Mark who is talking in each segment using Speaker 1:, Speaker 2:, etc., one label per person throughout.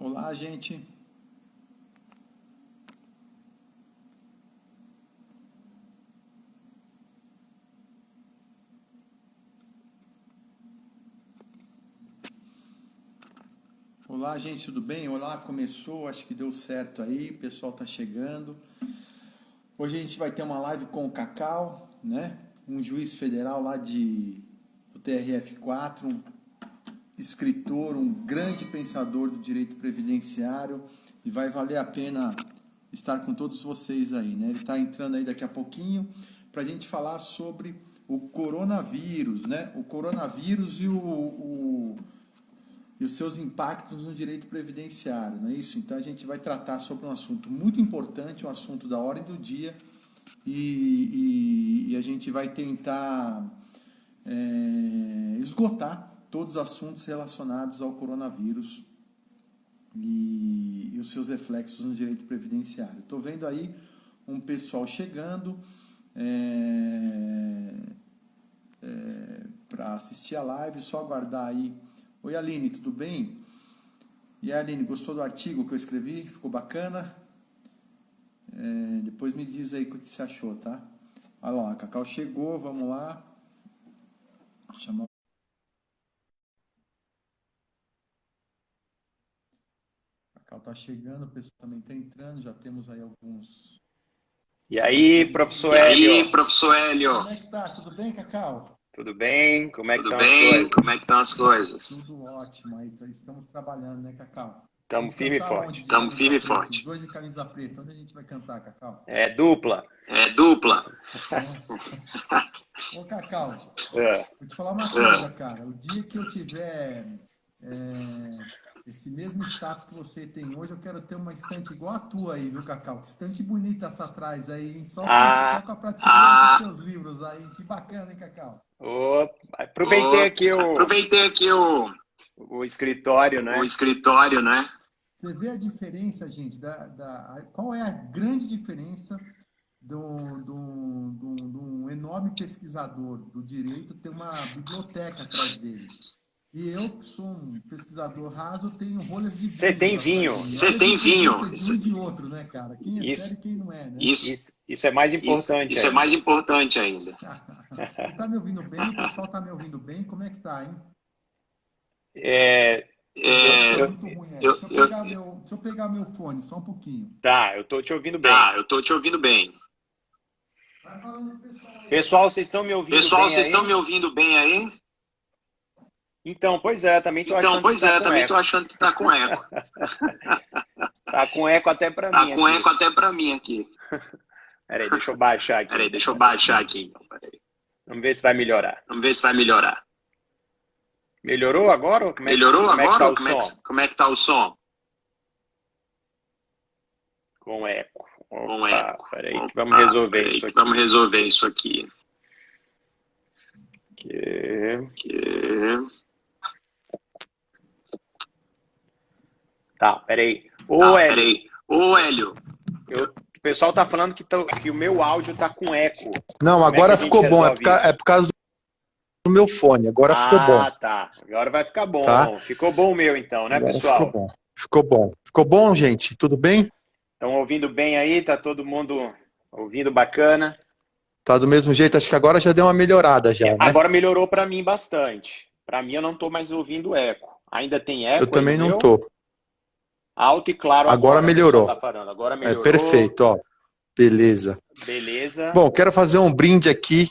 Speaker 1: Olá, gente. Olá, gente, tudo bem? Olá, começou, acho que deu certo aí, o pessoal tá chegando. Hoje a gente vai ter uma live com o Cacau, né? Um juiz federal lá do TRF4, um escritor, um grande pensador do direito previdenciário, e vai valer a pena estar com todos vocês aí, né? Ele está entrando aí daqui a pouquinho para a gente falar sobre o coronavírus, né? O coronavírus e os seus impactos no direito previdenciário, não é isso? Então a gente vai tratar sobre um assunto muito importante, um assunto da hora e do dia, e a gente vai tentar esgotar todos os assuntos relacionados ao coronavírus e os seus reflexos no direito previdenciário. Estou vendo aí um pessoal chegando para assistir a live, só aguardar aí. Oi, Aline, tudo bem? E aí, Aline, gostou do artigo que eu escrevi? Ficou bacana? Depois me diz aí o que você achou, tá? Olha lá, a Cacau chegou, vamos lá. Chamar. A Cacau tá chegando, o pessoal também está entrando, já temos aí alguns.
Speaker 2: E aí, professor Hélio?
Speaker 1: Professor Hélio? Como é que tá? Tudo bem, Cacau?
Speaker 2: Tudo bem? Como é que
Speaker 1: Tudo
Speaker 2: estão as
Speaker 1: bem?
Speaker 2: coisas?
Speaker 1: Como é que estão as coisas? Tudo ótimo aí, estamos trabalhando, né, Cacau?
Speaker 2: Estamos firme e forte.
Speaker 1: Estamos firme e forte. Os dois de camisa preta, onde a gente vai cantar, Cacau?
Speaker 2: É dupla.
Speaker 1: É dupla. Ô, Cacau, vou te falar uma coisa, cara. O dia que eu tiver esse mesmo status que você tem hoje, eu quero ter uma estante igual a tua aí, viu, Cacau? Que estante bonita essa atrás aí, hein? Só com a prateleira dos seus livros aí. Que bacana, hein, Cacau?
Speaker 2: Aproveitei aqui o escritório, né?
Speaker 1: O escritório, né? Você vê a diferença, gente, qual é a grande diferença de um enorme pesquisador do direito ter uma biblioteca atrás dele? E eu, que sou um pesquisador raso, tenho rolhas de vinho.
Speaker 2: Você tem vinho.
Speaker 1: Você tem vinho. De um e de outro, né, cara? Quem é sério e quem não é, né?
Speaker 2: Isso é mais importante.
Speaker 1: Isso é mais importante ainda. Você tá me ouvindo bem? O pessoal tá me ouvindo bem? Como é que tá, hein? Muito ruim, né? Deixa eu pegar meu fone, só um pouquinho.
Speaker 2: Tá, eu tô te ouvindo bem.
Speaker 1: Vai falando, pessoal aí.
Speaker 2: Pessoal, vocês estão me ouvindo bem aí?
Speaker 1: Vocês estão me ouvindo bem aí?
Speaker 2: Então, pois é, também tô achando que tá com eco. Tá com eco até pra mim.
Speaker 1: Tá com eco até pra mim aqui.
Speaker 2: Peraí, deixa eu baixar aqui.
Speaker 1: Peraí.
Speaker 2: Vamos ver se vai melhorar. Melhorou agora?
Speaker 1: Como é que tá o som?
Speaker 2: Com eco.
Speaker 1: Com eco.
Speaker 2: Peraí, que vamos resolver isso aqui. Tá, peraí. Ô,
Speaker 1: Hélio.
Speaker 2: O pessoal tá falando que o meu áudio tá com eco.
Speaker 3: Não, agora ficou bom. É por causa do meu fone. Agora ficou bom.
Speaker 2: Ah, tá. Agora vai ficar bom.
Speaker 3: Tá?
Speaker 2: Ficou bom o meu, então, né,
Speaker 3: agora
Speaker 2: pessoal?
Speaker 3: Ficou bom. Ficou bom, gente? Tudo bem?
Speaker 2: Estão ouvindo bem aí? Tá todo mundo ouvindo bacana?
Speaker 3: Tá do mesmo jeito? Acho que agora já deu uma melhorada já, né?
Speaker 2: Agora melhorou pra mim bastante. Pra mim eu não tô mais ouvindo eco. Ainda tem eco?
Speaker 3: Eu também não
Speaker 2: meu?
Speaker 3: tô.
Speaker 2: Alto e claro
Speaker 3: agora melhorou.
Speaker 2: Tá falando. Agora melhorou.
Speaker 3: Perfeito, ó. Beleza. Bom, quero fazer um brinde aqui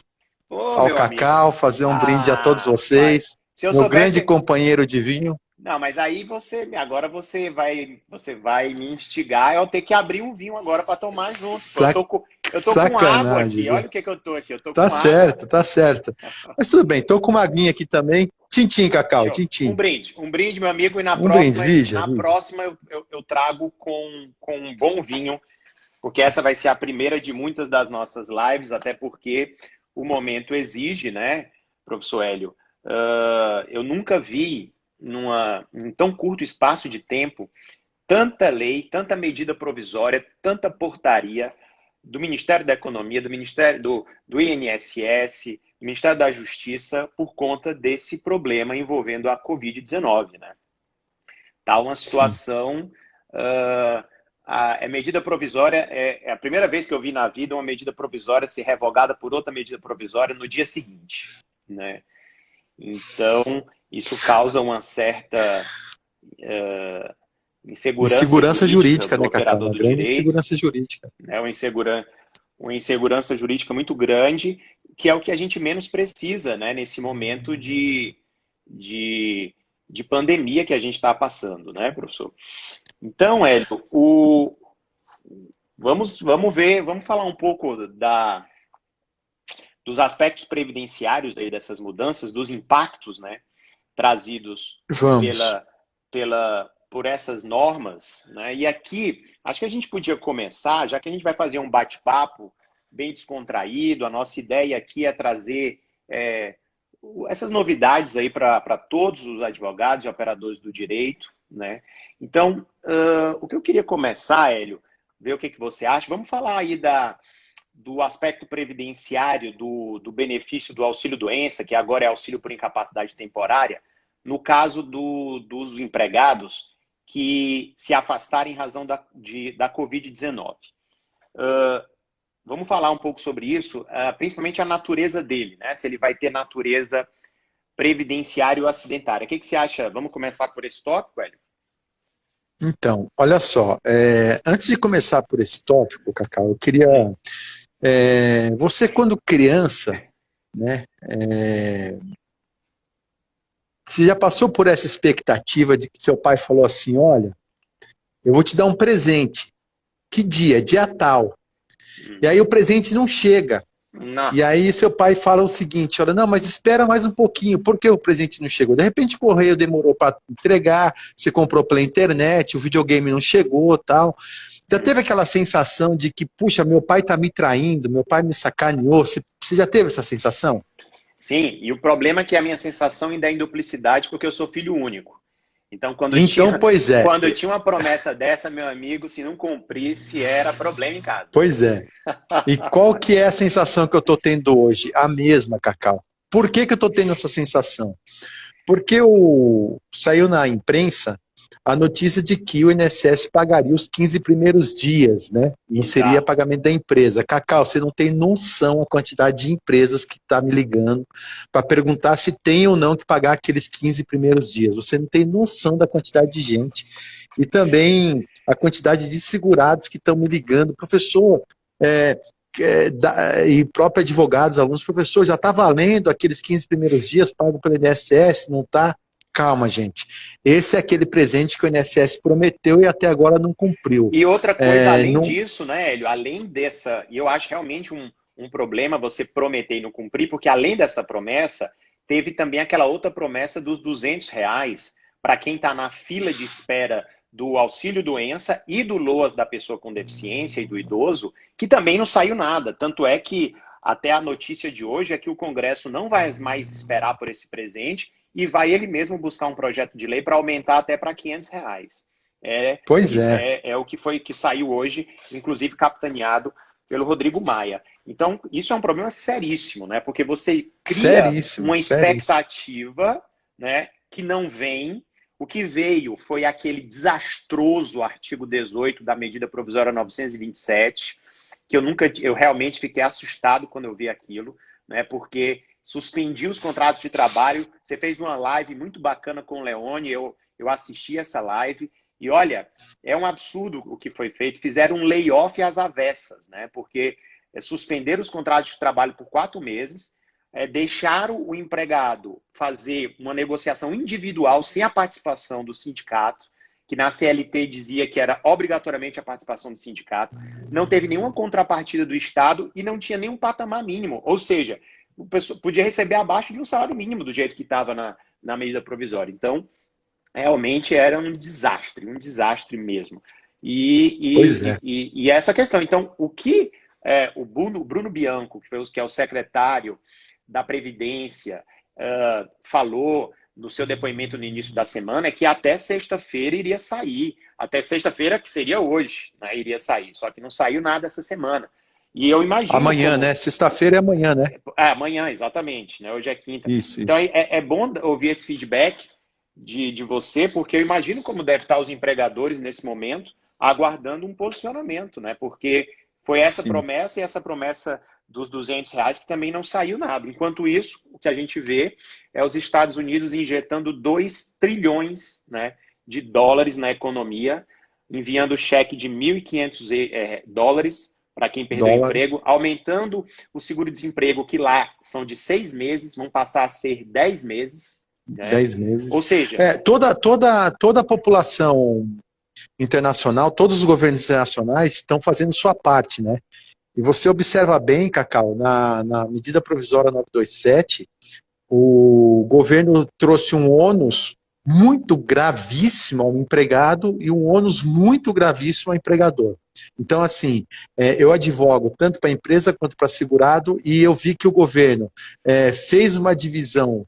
Speaker 3: ao Cacau, amigo. Fazer um brinde a todos vocês. Meu grande companheiro de vinho.
Speaker 2: Não, mas aí agora você vai me instigar eu ter que abrir um vinho agora para tomar junto. Eu tô com água aqui. Olha o que eu tô aqui. Eu tô
Speaker 3: tá
Speaker 2: com
Speaker 3: certo,
Speaker 2: água.
Speaker 3: Tá certo. Mas tudo bem, tô com uma aguinha aqui também. Tintim, Cacau, tintim.
Speaker 2: Um brinde, meu amigo, e na próxima eu trago com um bom vinho, porque essa vai ser a primeira de muitas das nossas lives, até porque o momento exige, né, professor Hélio? Eu nunca vi em tão curto espaço de tempo tanta lei, tanta medida provisória, tanta portaria do Ministério da Economia, do Ministério do INSS, do Ministério da Justiça, por conta desse problema envolvendo a Covid-19, né? Tá uma situação... a medida provisória, é a primeira vez que eu vi na vida uma medida provisória ser revogada por outra medida provisória no dia seguinte, né? Então, isso causa uma certa
Speaker 3: insegurança jurídica,
Speaker 2: do
Speaker 3: né,
Speaker 2: operador
Speaker 3: Cacau?
Speaker 2: do direito.
Speaker 3: Insegurança jurídica.
Speaker 2: Né? Uma insegurança jurídica muito grande, que é o que a gente menos precisa, né, nesse momento de pandemia que a gente está passando, né, professor? Então, Hélio, vamos falar um pouco dos aspectos previdenciários aí dessas mudanças, dos impactos, né, trazidos por essas normas, né? E aqui, acho que a gente podia começar, já que a gente vai fazer um bate-papo bem descontraído, a nossa ideia aqui é trazer essas novidades aí para todos os advogados e operadores do direito, né? Então, o que eu queria começar, Hélio, ver o que você acha. Vamos falar aí do aspecto previdenciário do benefício do auxílio-doença, que agora é auxílio por incapacidade temporária, no caso dos empregados que se afastarem em razão da Covid-19. Vamos falar um pouco sobre isso, principalmente a natureza dele, né? Se ele vai ter natureza previdenciária ou acidentária. O que você acha? Vamos começar por esse tópico, Hélio?
Speaker 3: Então, olha só, antes de começar por esse tópico, Cacau, eu queria... você, quando criança, né, você já passou por essa expectativa de que seu pai falou assim, olha, eu vou te dar um presente. Que dia? Dia tal. E aí o presente não chega.
Speaker 2: Não.
Speaker 3: E aí seu pai fala o seguinte, olha, não, mas espera mais um pouquinho, por que o presente não chegou? De repente o correio demorou para entregar, você comprou pela internet, o videogame não chegou, tal. Já teve aquela sensação de que, puxa, meu pai tá me traindo, meu pai me sacaneou, você já teve essa sensação?
Speaker 2: Sim, e o problema é que a minha sensação ainda é em duplicidade, porque eu sou filho único. Então, quando eu tinha uma promessa dessa, meu amigo, se não cumprisse, era problema em casa.
Speaker 3: Pois é. E qual que é a sensação que eu estou tendo hoje? A mesma, Cacau. Por que eu estou tendo essa sensação? Porque saiu na imprensa a notícia de que o INSS pagaria os 15 primeiros dias, né? Não seria pagamento da empresa. Cacau, você não tem noção a quantidade de empresas que está me ligando para perguntar se tem ou não que pagar aqueles 15 primeiros dias. Você não tem noção da quantidade de gente. E também a quantidade de segurados que estão me ligando. Professor, e próprio advogados, alunos, professor, já está valendo aqueles 15 primeiros dias pago pelo INSS, não está? Calma, gente. Esse é aquele presente que o INSS prometeu e até agora não cumpriu.
Speaker 2: E outra coisa, além disso, né, Hélio? Além dessa, e eu acho realmente um problema você prometer e não cumprir, porque além dessa promessa, teve também aquela outra promessa dos R$200 para quem está na fila de espera do auxílio-doença e do LOAS da pessoa com deficiência e do idoso, que também não saiu nada. Tanto é que até a notícia de hoje é que o Congresso não vai mais esperar por esse presente e vai ele mesmo buscar um projeto de lei para aumentar até para R$500.
Speaker 3: Pois é.
Speaker 2: É o que saiu hoje, inclusive capitaneado pelo Rodrigo Maia. Então, isso é um problema seríssimo, né? Porque você cria uma expectativa, né, que não vem. O que veio foi aquele desastroso artigo 18 da medida provisória 927, que eu realmente fiquei assustado quando eu vi aquilo, né? Porque suspendiu os contratos de trabalho. Você fez uma live muito bacana com o Leone, eu assisti essa live, e olha, é um absurdo o que foi feito. Fizeram um layoff às avessas, né? Porque suspenderam os contratos de trabalho por 4 meses, deixaram o empregado fazer uma negociação individual sem a participação do sindicato, que na CLT dizia que era obrigatoriamente a participação do sindicato, não teve nenhuma contrapartida do Estado e não tinha nenhum patamar mínimo, ou seja, o pessoal podia receber abaixo de um salário mínimo do jeito que estava na medida provisória. Então, realmente era um desastre mesmo. E essa questão. Então, o que o Bruno Bianco, que é o secretário da Previdência, falou no seu depoimento no início da semana é que até sexta-feira iria sair. Até sexta-feira, que seria hoje, né, iria sair. Só que não saiu nada essa semana. E eu imagino...
Speaker 3: Amanhã, né? Sexta-feira é amanhã, né?
Speaker 2: Amanhã, exatamente. Né? Hoje é quinta.
Speaker 3: Isso.
Speaker 2: Então é bom ouvir esse feedback de você, porque eu imagino como deve estar os empregadores nesse momento, aguardando um posicionamento, né? Porque foi essa promessa e essa promessa dos R$ 200 que também não saiu nada. Enquanto isso, o que a gente vê é os Estados Unidos injetando 2 trilhões, né, de dólares na economia, enviando cheque de $1.500 para quem perdeu o emprego, aumentando o seguro-desemprego, que lá são de 6 meses, vão passar a ser 10 meses. Né?
Speaker 3: 10 meses.
Speaker 2: Ou seja...
Speaker 3: toda a população internacional, todos os governos internacionais estão fazendo sua parte, né? E você observa bem, Cacau, na medida provisória 927, o governo trouxe um ônus muito gravíssimo ao empregado e um ônus muito gravíssimo ao empregador. Então, assim, eu advogo tanto para a empresa quanto para segurado, e eu vi que o governo fez uma divisão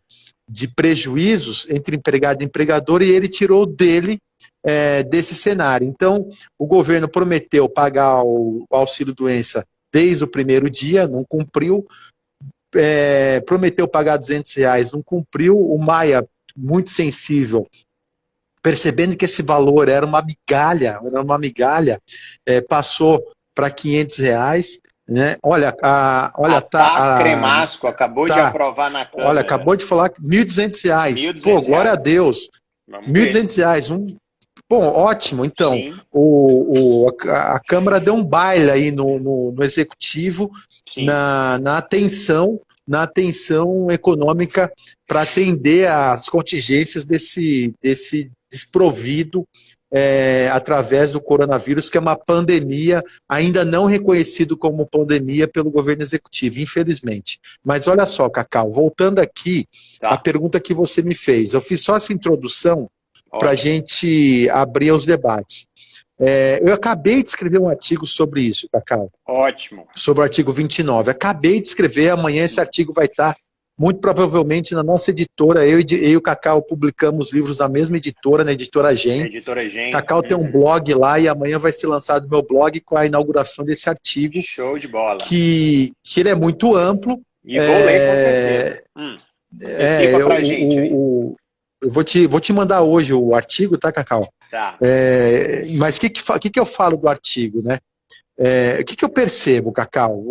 Speaker 3: de prejuízos entre empregado e empregador, e ele tirou dele desse cenário. Então, o governo prometeu pagar o auxílio-doença desde o primeiro dia, não cumpriu, prometeu pagar R$200, não cumpriu. O Maia, muito sensível, percebendo que esse valor era uma migalha, passou para R$500, né? Olha,
Speaker 2: Cremasco acabou de aprovar na Câmara.
Speaker 3: Olha, acabou de falar R$1.200. Pô, glória a Deus. R$1.200. Bom, ótimo. Então, a Câmara deu um baile aí no Executivo na atenção econômica para atender às contingências desse desprovido através do coronavírus, que é uma pandemia ainda não reconhecido como pandemia pelo governo executivo, infelizmente. Mas olha só, Cacau, voltando aqui à pergunta que você me fez. Eu fiz só essa introdução para a gente abrir os debates. Eu acabei de escrever um artigo sobre isso, Cacau.
Speaker 2: Ótimo.
Speaker 3: Sobre o artigo 29. Acabei de escrever, amanhã esse artigo vai estar, muito provavelmente, na nossa editora. Eu e o Cacau publicamos livros na mesma editora, na Editora Gen. Cacau tem um blog lá e amanhã vai ser lançado o meu blog com a inauguração desse artigo.
Speaker 2: Show de bola.
Speaker 3: Que ele é muito amplo.
Speaker 2: E vou ler com certeza. Pra gente aí.
Speaker 3: Eu vou te mandar hoje o artigo, tá, Cacau?
Speaker 2: Tá.
Speaker 3: Mas o que eu falo do artigo, né? O que eu percebo, Cacau?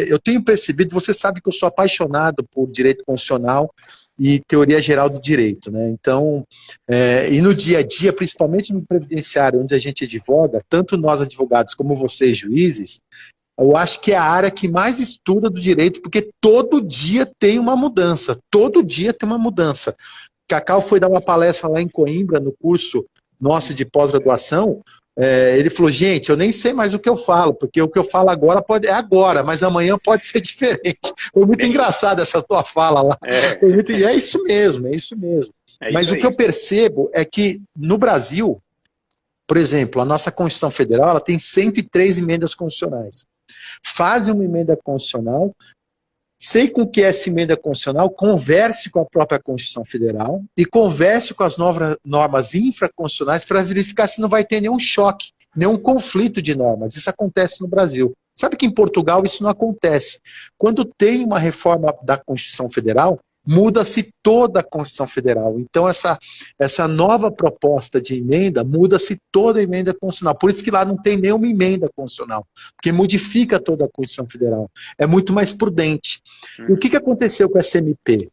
Speaker 3: Eu tenho percebido, você sabe que eu sou apaixonado por direito constitucional e teoria geral do direito, né? Então, e no dia a dia, principalmente no previdenciário, onde a gente advoga, tanto nós advogados como vocês juízes, eu acho que é a área que mais estuda do direito, porque todo dia tem uma mudança, Cacau foi dar uma palestra lá em Coimbra, no curso nosso de pós-graduação. Ele falou, gente, eu nem sei mais o que eu falo, porque o que eu falo agora é agora, mas amanhã pode ser diferente. Foi muito engraçado essa tua fala lá. É isso mesmo. Mas o que eu percebo é que no Brasil, por exemplo, a nossa Constituição Federal, ela tem 103 emendas constitucionais. Faz uma emenda constitucional, sei com que essa emenda constitucional converse com a própria Constituição Federal e converse com as normas infraconstitucionais para verificar se não vai ter nenhum choque, nenhum conflito de normas. Isso acontece no Brasil. Sabe que em Portugal isso não acontece. Quando tem uma reforma da Constituição Federal, muda-se toda a Constituição Federal. Então, essa nova proposta de emenda, muda-se toda a emenda constitucional. Por isso que lá não tem nenhuma emenda constitucional, porque modifica toda a Constituição Federal. É muito mais prudente. E o que aconteceu com essa MP?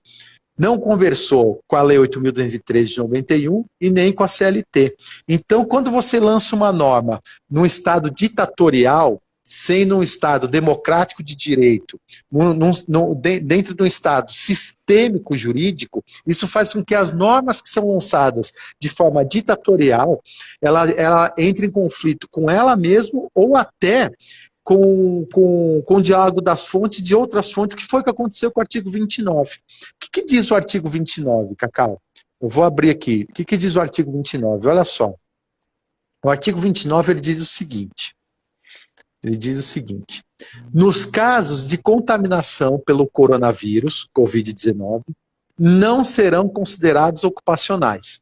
Speaker 3: Não conversou com a Lei 8.213 de 91 e nem com a CLT. Então, quando você lança uma norma num Estado ditatorial, sendo um Estado democrático de direito, dentro de um Estado sistêmico jurídico, isso faz com que as normas que são lançadas de forma ditatorial, ela entre em conflito com ela mesma ou até com o diálogo das fontes, de outras fontes, que foi o que aconteceu com o artigo 29. O que diz o artigo 29, Cacau? Eu vou abrir aqui. O que diz o artigo 29? Olha só. O artigo 29, ele diz o seguinte. Nos casos de contaminação pelo coronavírus, Covid-19, não serão considerados ocupacionais.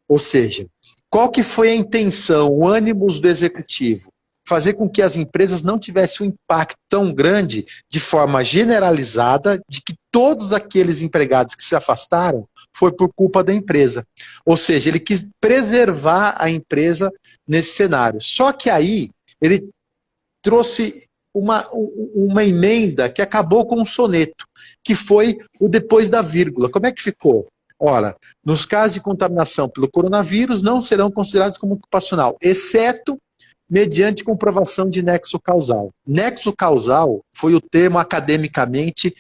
Speaker 3: Ou seja, qual que foi a intenção, o ânimos do executivo? Fazer com que as empresas não tivessem um impacto tão grande, de forma generalizada, de que todos aqueles empregados que se afastaram foi por culpa da empresa. Ou seja, ele quis preservar a empresa nesse cenário. Só que aí ele trouxe uma emenda que acabou com um soneto, que foi o depois da vírgula. Como é que ficou? Ora, nos casos de contaminação pelo coronavírus não serão considerados como ocupacional, exceto mediante comprovação de nexo causal. Nexo causal foi o termo academicamente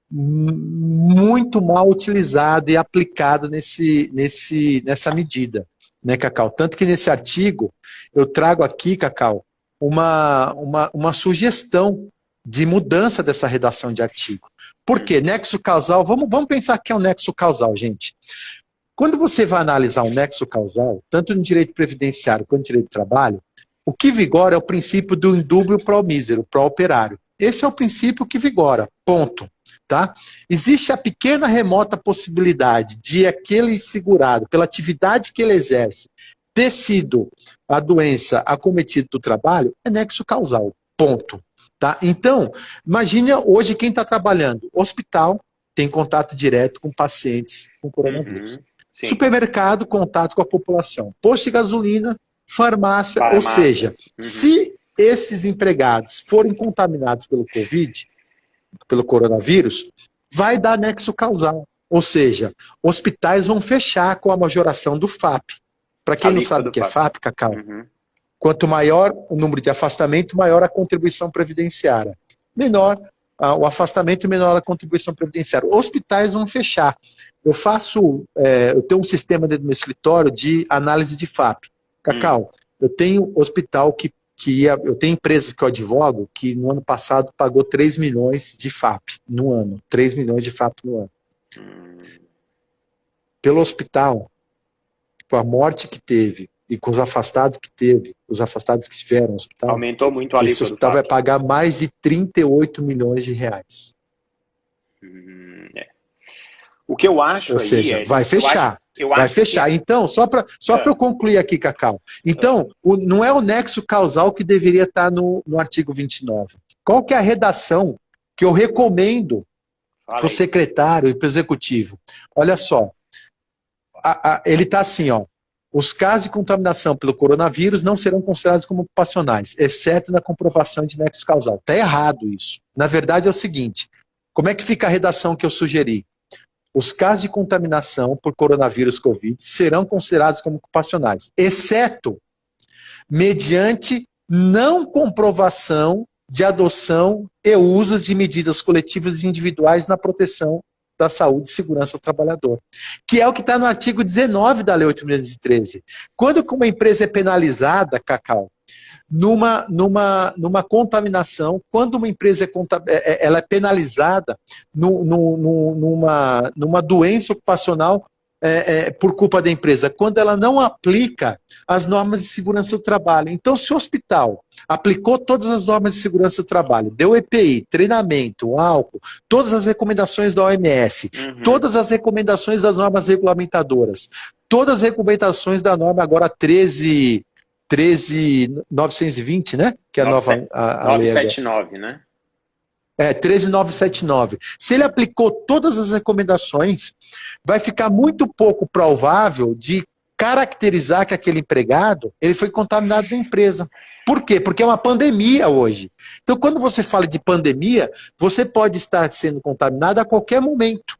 Speaker 3: muito mal utilizado e aplicado nessa medida, né, Cacau? Tanto que nesse artigo eu trago aqui, Cacau, uma sugestão de mudança dessa redação de artigo. Por quê? Nexo causal, vamos pensar que é um nexo causal, gente. Quando você vai analisar um nexo causal, tanto no direito previdenciário quanto no direito do trabalho, o que vigora é o princípio do indúbio pro mísero, pro operário. Esse é o princípio que vigora, ponto. Tá? Existe a pequena remota possibilidade de aquele segurado, pela atividade que ele exerce, ter sido a doença acometida do trabalho, é nexo causal, ponto. Tá? Então, imagine hoje quem está trabalhando. Hospital tem contato direto com pacientes com coronavírus. Supermercado, contato com a população. Posto de gasolina, farmácia. Ou seja, se esses empregados forem contaminados pelo Covid, pelo coronavírus, vai dar nexo causal. Ou seja, hospitais vão fechar com a majoração do FAP. Para quem não sabe o que é FAP, Cacau, quanto maior o número de afastamento, maior a contribuição previdenciária. Menor o afastamento, menor a contribuição previdenciária. Hospitais vão fechar. Eu tenho um sistema dentro do meu escritório de análise de FAP. Cacau, eu tenho hospital eu tenho empresas que eu advogo que no ano passado pagou 3 milhões de FAP no ano. 3 milhões de FAP no ano. Pelo hospital, com a morte que teve e com os afastados que teve, os afastados que tiveram no hospital,
Speaker 2: aumentou muito a
Speaker 3: esse hospital vai pagar mais de 38 milhões de reais.
Speaker 2: O que eu acho
Speaker 3: Ou seja, vai fechar. Vai fechar. Então, só para eu concluir aqui, Cacau. Então, não é o nexo causal que deveria estar no artigo 29. Qual que é a redação que eu recomendo para o secretário e para o executivo? Olha só. Ele está assim, ó. Os casos de contaminação pelo coronavírus não serão considerados como ocupacionais, exceto na comprovação de nexo causal. Está errado isso. Na verdade é o seguinte, como é que fica a redação que eu sugeri? Os casos de contaminação por coronavírus Covid serão considerados como ocupacionais, exceto mediante não comprovação de adoção e uso de medidas coletivas e individuais na proteção da saúde e segurança do trabalhador, que é o que está no artigo 19 da Lei 8.513. Quando uma empresa é penalizada, Cacau, numa contaminação, quando uma empresa ela é penalizada numa doença ocupacional por culpa da empresa, quando ela não aplica as normas de segurança do trabalho. Então, se o hospital aplicou todas as normas de segurança do trabalho, deu EPI, treinamento, álcool, todas as recomendações da OMS, todas as recomendações das normas regulamentadoras, todas as recomendações da norma agora 13.920, né? Que é a nova... a
Speaker 2: 979, né?
Speaker 3: 13.979. Se ele aplicou todas as recomendações, vai ficar muito pouco provável de caracterizar que aquele empregado ele foi contaminado da empresa. Por quê? Porque é uma pandemia hoje. Então, quando você fala de pandemia, você pode estar sendo contaminado a qualquer momento.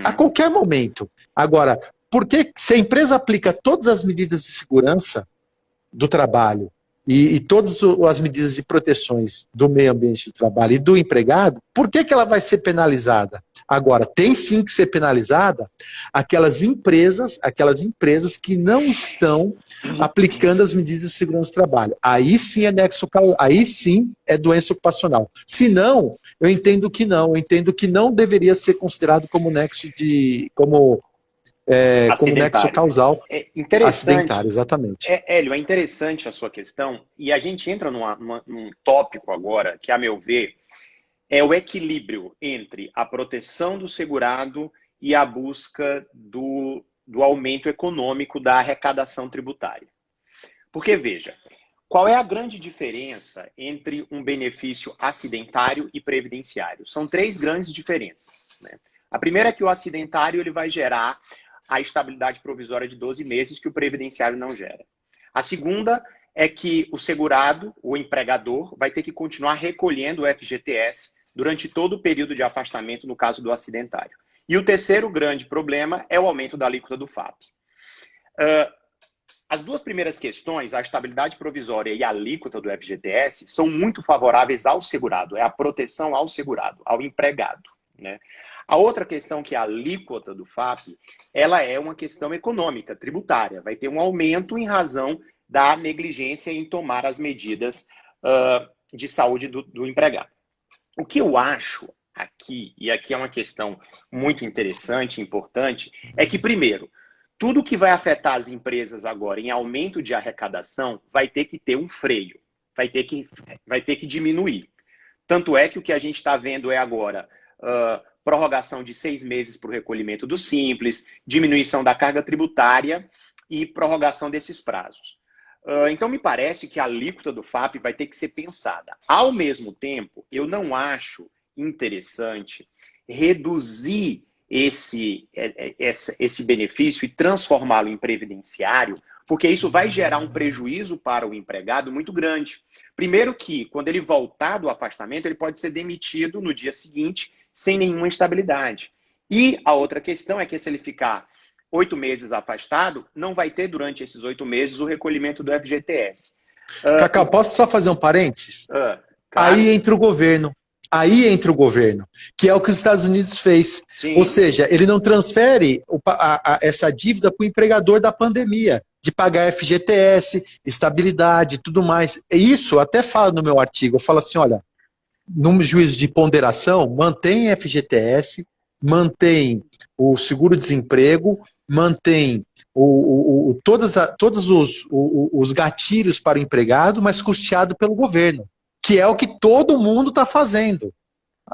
Speaker 3: A qualquer momento. Agora, porque se a empresa aplica todas as medidas de segurança do trabalho e todas as medidas de proteções do meio ambiente do trabalho e do empregado, por que ela vai ser penalizada? Agora, tem sim que ser penalizada aquelas empresas que não estão aplicando as medidas de segurança do trabalho. Aí sim é aí sim é doença ocupacional. Se não, eu entendo que não deveria ser considerado como nexo como nexo causal acidentário, exatamente.
Speaker 2: Hélio, é interessante a sua questão, e a gente entra num tópico agora, que, a meu ver, é o equilíbrio entre a proteção do segurado e a busca do aumento econômico da arrecadação tributária. Porque, veja, qual é a grande diferença entre um benefício acidentário e previdenciário? São 3 grandes diferenças, né? A primeira é que o acidentário ele vai gerar a estabilidade provisória de 12 meses que o previdenciário não gera. A segunda é que o segurado, o empregador, vai ter que continuar recolhendo o FGTS durante todo o período de afastamento no caso do acidentário. E o terceiro grande problema é o aumento da alíquota do FAP. As duas primeiras questões, a estabilidade provisória e a alíquota do FGTS, são muito favoráveis ao segurado, é a proteção ao segurado, ao empregado, né? A outra questão, que é a alíquota do FAP, ela é uma questão econômica, tributária, vai ter um aumento em razão da negligência em tomar as medidas de saúde do empregado. O que eu acho aqui, e aqui é uma questão muito interessante e importante, é que, primeiro, tudo que vai afetar as empresas agora em aumento de arrecadação vai ter que ter um freio, vai ter que diminuir. Tanto é que o que a gente está vendo é agora prorrogação de 6 meses para o recolhimento do Simples, diminuição da carga tributária e prorrogação desses prazos. Então, me parece que a alíquota do FAP vai ter que ser pensada. Ao mesmo tempo, eu não acho interessante reduzir esse benefício e transformá-lo em previdenciário, porque isso vai gerar um prejuízo para o empregado muito grande. Primeiro que, quando ele voltar do afastamento, ele pode ser demitido no dia seguinte, sem nenhuma estabilidade. E a outra questão é que, se ele ficar 8 meses afastado, não vai ter durante esses 8 meses o recolhimento do FGTS.
Speaker 3: Cacau, posso só fazer um parênteses?
Speaker 2: Claro.
Speaker 3: Aí entra o governo. Que é o que os Estados Unidos fez.
Speaker 2: Sim.
Speaker 3: Ou seja, ele não transfere essa dívida para o empregador da pandemia, de pagar FGTS, estabilidade e tudo mais. Isso até fala no meu artigo. Eu falo assim, olha, num juízo de ponderação, mantém FGTS, mantém o seguro-desemprego, mantém todos os gatilhos para o empregado, mas custeado pelo governo, que é o que todo mundo está fazendo.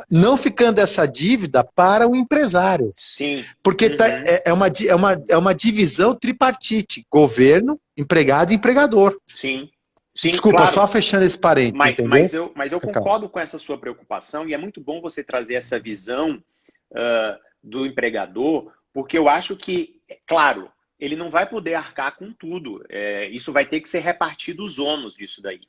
Speaker 3: Não ficando essa dívida para o empresário.
Speaker 2: Sim.
Speaker 3: Porque é uma divisão tripartite: governo, empregado e empregador.
Speaker 2: Sim.
Speaker 3: Desculpa,
Speaker 2: claro.
Speaker 3: Só fechando esse parênteses.
Speaker 2: Mas eu concordo com essa sua preocupação, e é muito bom você trazer essa visão do empregador, porque eu acho que, claro, ele não vai poder arcar com tudo. Isso vai ter que ser repartido os ônus disso daí.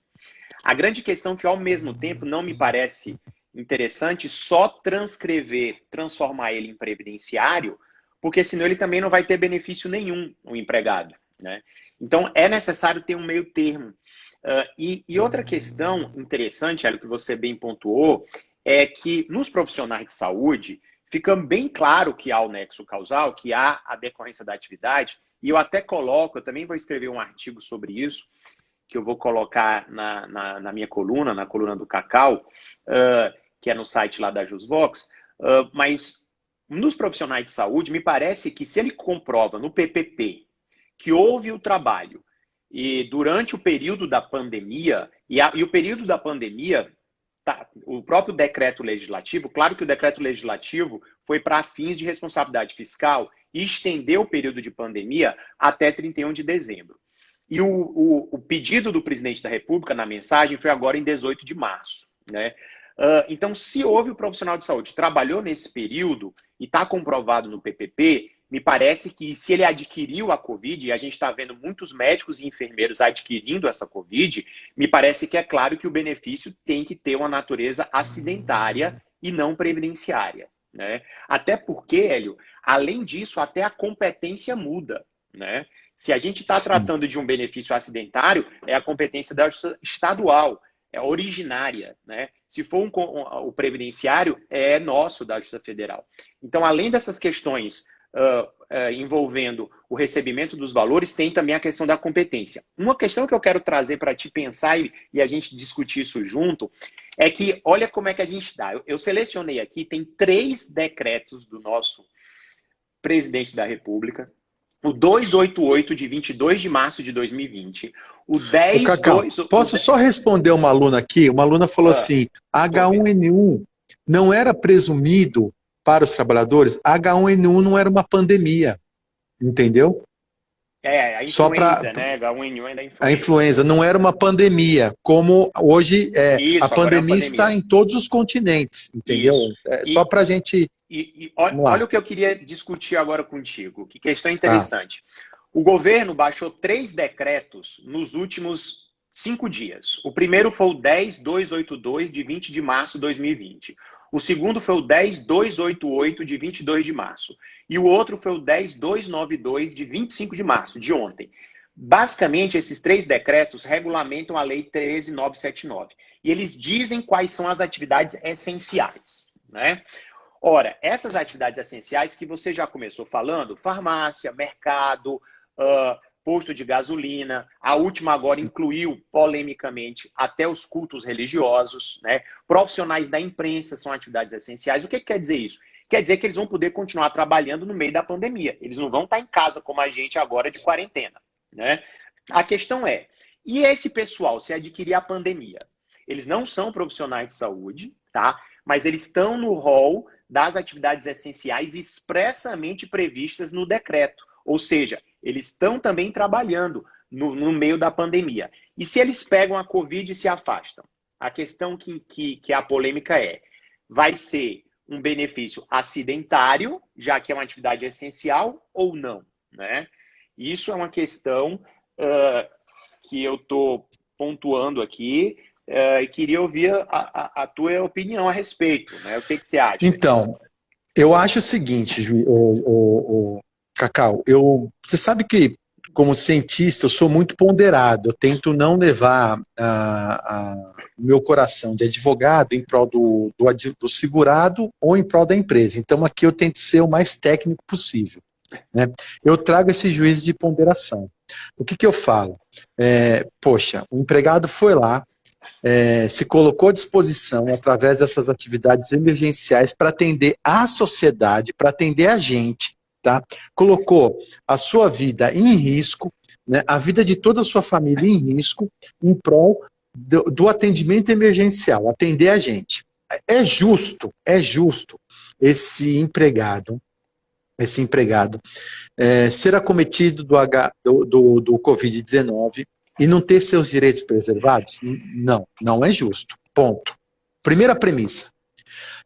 Speaker 2: A grande questão é que, ao mesmo tempo, não me parece interessante só transformar ele em previdenciário, porque senão ele também não vai ter benefício nenhum, o empregado, né? Então, é necessário ter um meio termo. E outra questão interessante, Hélio, que você bem pontuou, é que nos profissionais de saúde fica bem claro que há o nexo causal, que há a decorrência da atividade, e eu até coloco, eu também vou escrever um artigo sobre isso, que eu vou colocar na minha coluna, na coluna do Cacau, que é no site lá da JusVox, mas nos profissionais de saúde, me parece que se ele comprova no PPP que houve o trabalho e durante o período da pandemia, e o período da pandemia, o próprio decreto legislativo, claro que o decreto legislativo foi para fins de responsabilidade fiscal e estendeu o período de pandemia até 31 de dezembro. E o pedido do presidente da República na mensagem foi agora em 18 de março, né? Então, se houve o profissional de saúde, trabalhou nesse período e está comprovado no PPP, me parece que se ele adquiriu a Covid, e a gente está vendo muitos médicos e enfermeiros adquirindo essa Covid, me parece que é claro que o benefício tem que ter uma natureza acidentária e não previdenciária, né? Até porque, Hélio, além disso, até a competência muda, né? Se a gente está tratando de um benefício acidentário, é a competência da justiça estadual, é originária, né? Se for o previdenciário, é nosso, da Justiça Federal. Então, além dessas questões envolvendo o recebimento dos valores, tem também a questão da competência. Uma questão que eu quero trazer para te pensar e a gente discutir isso junto, é que olha como é que a gente dá. Eu selecionei aqui, tem 3 decretos do nosso presidente da República, o 288 de 22 de março de 2020, o 10...
Speaker 3: Posso só responder uma aluna aqui? Uma aluna falou assim, H1N1 não era presumido para os trabalhadores? H1N1 não era uma pandemia, entendeu?
Speaker 2: A influenza, né? H1N1 é da influenza.
Speaker 3: A influenza não era uma pandemia, como hoje é.
Speaker 2: Isso,
Speaker 3: a pandemia está em todos os continentes, entendeu? Só para a gente...
Speaker 2: olha o que eu queria discutir agora contigo, que questão interessante. O governo baixou 3 decretos nos últimos 5 dias. O primeiro foi o 10282, de 20 de março de 2020. O segundo foi o 10288, de 22 de março. E o outro foi o 10292, de 25 de março, de ontem. Basicamente, esses 3 decretos regulamentam a Lei 13.979. E eles dizem quais são as atividades essenciais, né? Ora, essas atividades essenciais que você já começou falando, farmácia, mercado, posto de gasolina, a última agora incluiu, polemicamente, até os cultos religiosos, né? Profissionais da imprensa são atividades essenciais. O que quer dizer isso? Quer dizer que eles vão poder continuar trabalhando no meio da pandemia. Eles não vão estar em casa como a gente agora de quarentena, né? A questão é, e esse pessoal, se adquirir a pandemia? Eles não são profissionais de saúde, tá? Mas eles estão no rol das atividades essenciais expressamente previstas no decreto. Ou seja, eles estão também trabalhando no meio da pandemia. E se eles pegam a Covid e se afastam? A questão que a polêmica vai ser um benefício acidentário, já que é uma atividade essencial, ou não, né? Isso é uma questão que eu estou pontuando aqui e queria ouvir a tua opinião a respeito, né? O que você acha?
Speaker 3: Então, eu acho o seguinte, Cacau, você sabe que, como cientista, eu sou muito ponderado, eu tento não levar o meu coração de advogado em prol do segurado ou em prol da empresa. Então, aqui eu tento ser o mais técnico possível, né? Eu trago esse juízo de ponderação. O que eu falo? Poxa, o empregado foi lá, se colocou à disposição através dessas atividades emergenciais para atender a sociedade, para atender a gente, tá? Colocou a sua vida em risco, né? A vida de toda a sua família em risco, em prol do atendimento emergencial, atender a gente. É justo esse empregado ser acometido do Covid-19 e não ter seus direitos preservados? Não é justo. Ponto. Primeira premissa.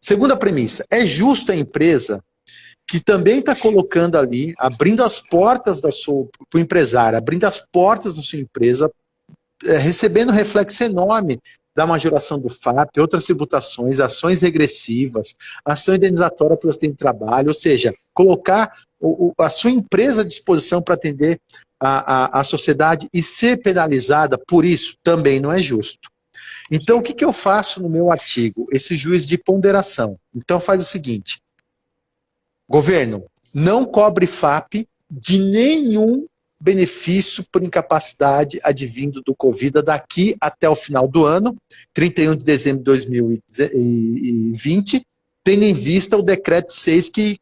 Speaker 3: Segunda premissa, é justo a empresa que também está colocando ali, abrindo as portas para o empresário, abrindo as portas da sua empresa, recebendo reflexo enorme da majoração do FAP, outras tributações, ações regressivas, ação indenizatória por acidente de trabalho, ou seja, colocar a sua empresa à disposição para atender a sociedade e ser penalizada por isso também não é justo. Então, o que eu faço no meu artigo? Esse juízo de ponderação. Então, faz o seguinte: governo, não cobre FAP de nenhum benefício por incapacidade advindo do Covid daqui até o final do ano, 31 de dezembro de 2020, tendo em vista o decreto 6 que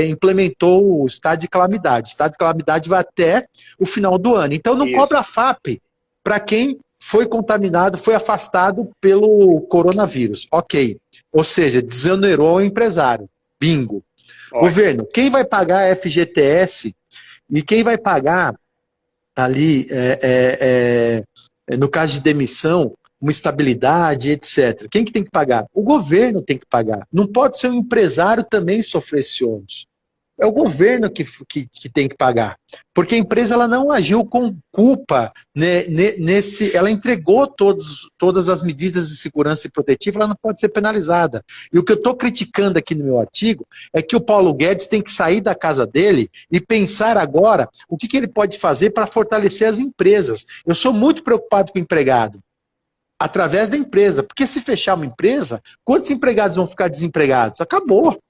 Speaker 3: implementou o estado de calamidade. O estado de calamidade vai até o final do ano. Então não cobra FAP para quem foi contaminado, foi afastado pelo coronavírus. Ok. Ou seja, desonerou o empresário. Bingo. Governo, quem vai pagar a FGTS e quem vai pagar ali, no caso de demissão, uma estabilidade, etc. Quem que tem que pagar? O governo tem que pagar. Não pode ser um empresário também sofrer esse ônus. É o governo que tem que pagar. Porque a empresa ela não agiu com culpa, né, ela entregou todas as medidas de segurança e protetiva, ela não pode ser penalizada. E o que eu estou criticando aqui no meu artigo é que o Paulo Guedes tem que sair da casa dele e pensar agora o que ele pode fazer para fortalecer as empresas. Eu sou muito preocupado com o empregado, através da empresa. Porque se fechar uma empresa, quantos empregados vão ficar desempregados? Acabou.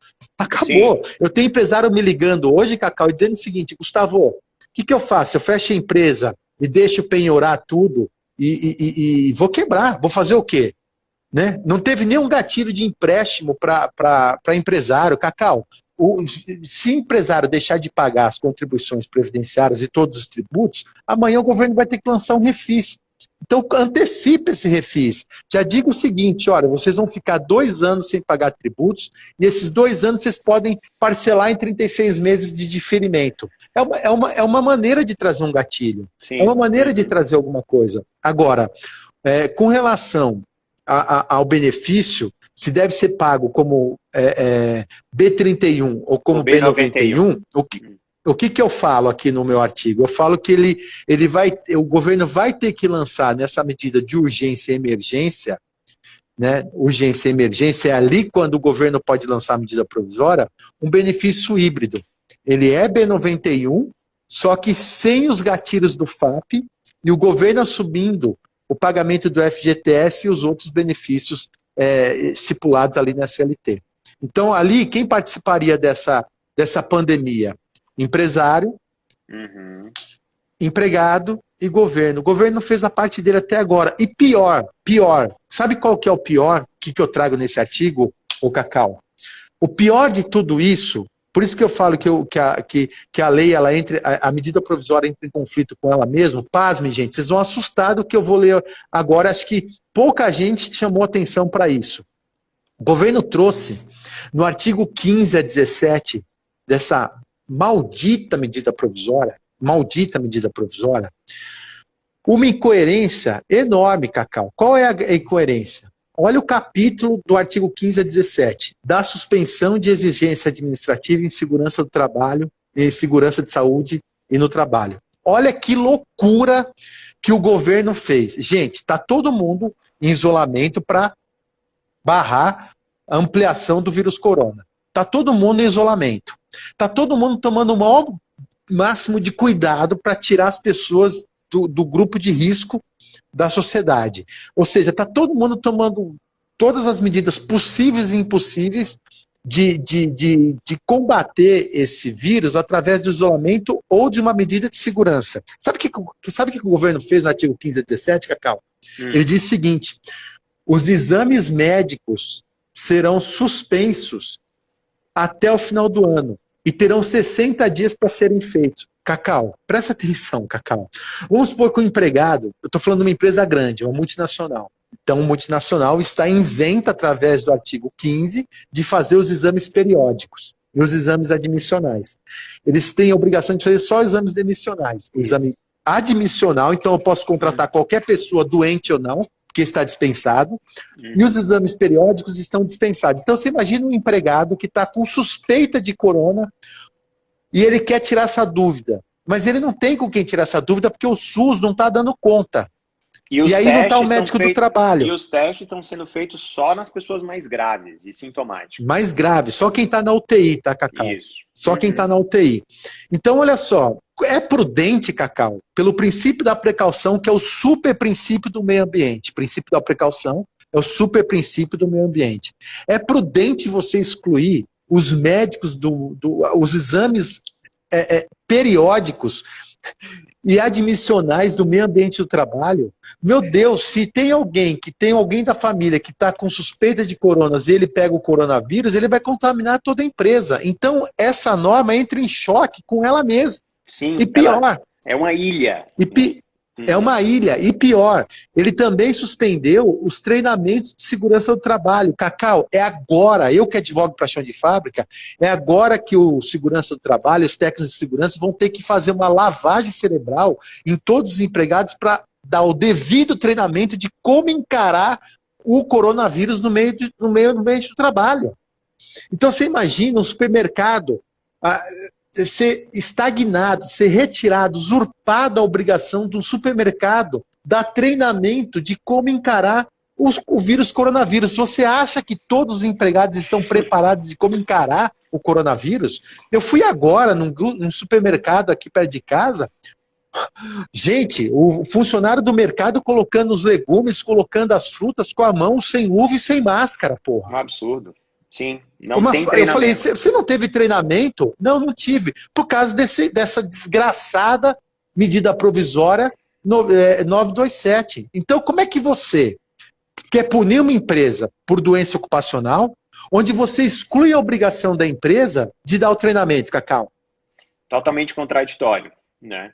Speaker 3: Sim. Eu tenho empresário me ligando hoje, Cacau, e dizendo o seguinte: Gustavo, o que eu faço? Eu fecho a empresa e deixo penhorar tudo e vou quebrar. Vou fazer o quê? Né? Não teve nenhum gatilho de empréstimo para empresário. Cacau, se o empresário deixar de pagar as contribuições previdenciárias e todos os tributos, amanhã o governo vai ter que lançar um refis. Então, antecipe esse refis. Já diga o seguinte, olha, vocês vão ficar 2 anos sem pagar tributos e esses 2 anos vocês podem parcelar em 36 meses de diferimento. É uma maneira de trazer um gatilho.
Speaker 2: Sim.
Speaker 3: É uma maneira de trazer alguma coisa. Agora, com relação ao benefício, se deve ser pago como B31 ou como B91, o que eu falo aqui no meu artigo? Eu falo que o governo vai ter que lançar nessa medida de urgência e emergência, né? Urgência e emergência é ali quando o governo pode lançar a medida provisória, um benefício híbrido. Ele é B91, só que sem os gatilhos do FAP e o governo assumindo o pagamento do FGTS e os outros benefícios estipulados ali na CLT. Então, ali, quem participaria dessa pandemia? Empresário, empregado e governo. O governo fez a parte dele até agora. E pior, sabe qual que é o pior que eu trago nesse artigo, o Cacau? O pior de tudo isso, por isso que eu falo que a lei, a medida provisória entra em conflito com ela mesma. Pasme, gente, vocês vão assustar do que eu vou ler agora. Acho que pouca gente chamou atenção para isso. O governo trouxe, no artigo 15 a 17 dessa maldita medida provisória, uma incoerência enorme, Cacau. Qual é a incoerência? Olha o capítulo do artigo 15 a 17, da suspensão de exigência administrativa em segurança do trabalho, em segurança de saúde e no trabalho. Olha que loucura que o governo fez. Gente, está todo mundo em isolamento para barrar a ampliação do vírus corona. Está todo mundo em isolamento. Está todo mundo tomando o maior máximo de cuidado para tirar as pessoas do grupo de risco da sociedade. Ou seja, está todo mundo tomando todas as medidas possíveis e impossíveis de combater esse vírus através do isolamento ou de uma medida de segurança. Sabe o que o governo fez no artigo 15 a 17, Cacau? Ele diz o seguinte: os exames médicos serão suspensos até o final do ano e terão 60 dias para serem feitos. Cacau, presta atenção, Cacau. Vamos supor que o empregado, eu estou falando de uma empresa grande, uma multinacional. Então, uma multinacional está isenta, através do artigo 15, de fazer os exames periódicos e os exames admissionais. Eles têm a obrigação de fazer só exames demissionais. O exame admissional, então eu posso contratar qualquer pessoa, doente ou não, que está dispensado, e os exames periódicos estão dispensados. Então, você imagina um empregado que está com suspeita de corona e ele quer tirar essa dúvida, mas ele não tem com quem tirar essa dúvida porque o SUS não está dando conta. E aí não está o médico do trabalho.
Speaker 2: E os testes estão sendo feitos só nas pessoas mais graves e sintomáticas.
Speaker 3: Mais graves, só quem está na UTI, tá, Cacau?
Speaker 2: Isso.
Speaker 3: Só quem está na UTI. Então, olha só, é prudente, Cacau, pelo princípio da precaução, que é o super princípio do meio ambiente. O princípio da precaução é o super princípio do meio ambiente. É prudente você excluir os médicos, os exames periódicos e admissionais do meio ambiente do trabalho. Meu Deus, se tem alguém da família que está com suspeita de coronas e ele pega o coronavírus, ele vai contaminar toda a empresa. Então, essa norma entra em choque com ela mesma.
Speaker 2: Sim,
Speaker 3: e pior.
Speaker 2: É uma ilha.
Speaker 3: É uma ilha. E pior, ele também suspendeu os treinamentos de segurança do trabalho. Cacau, é agora, eu que advogo para chão de fábrica, é agora que o segurança do trabalho, os técnicos de segurança vão ter que fazer uma lavagem cerebral em todos os empregados para dar o devido treinamento de como encarar o coronavírus no meio ambiente do trabalho. Então você imagina um supermercado ser estagnado, ser retirado, usurpado a obrigação de um supermercado dar treinamento de como encarar o vírus coronavírus. Você acha que todos os empregados estão preparados de como encarar o coronavírus? Eu fui agora num supermercado aqui perto de casa. Gente, o funcionário do mercado colocando os legumes, colocando as frutas com a mão, sem luva e sem máscara, porra.
Speaker 2: Um absurdo. Sim, não tem treinamento.
Speaker 3: Eu falei, você não teve treinamento? Não, não tive. Por causa dessa desgraçada medida provisória 927. Então, como é que você quer punir uma empresa por doença ocupacional, onde você exclui a obrigação da empresa de dar o treinamento, Cacau?
Speaker 2: Totalmente contraditório, né?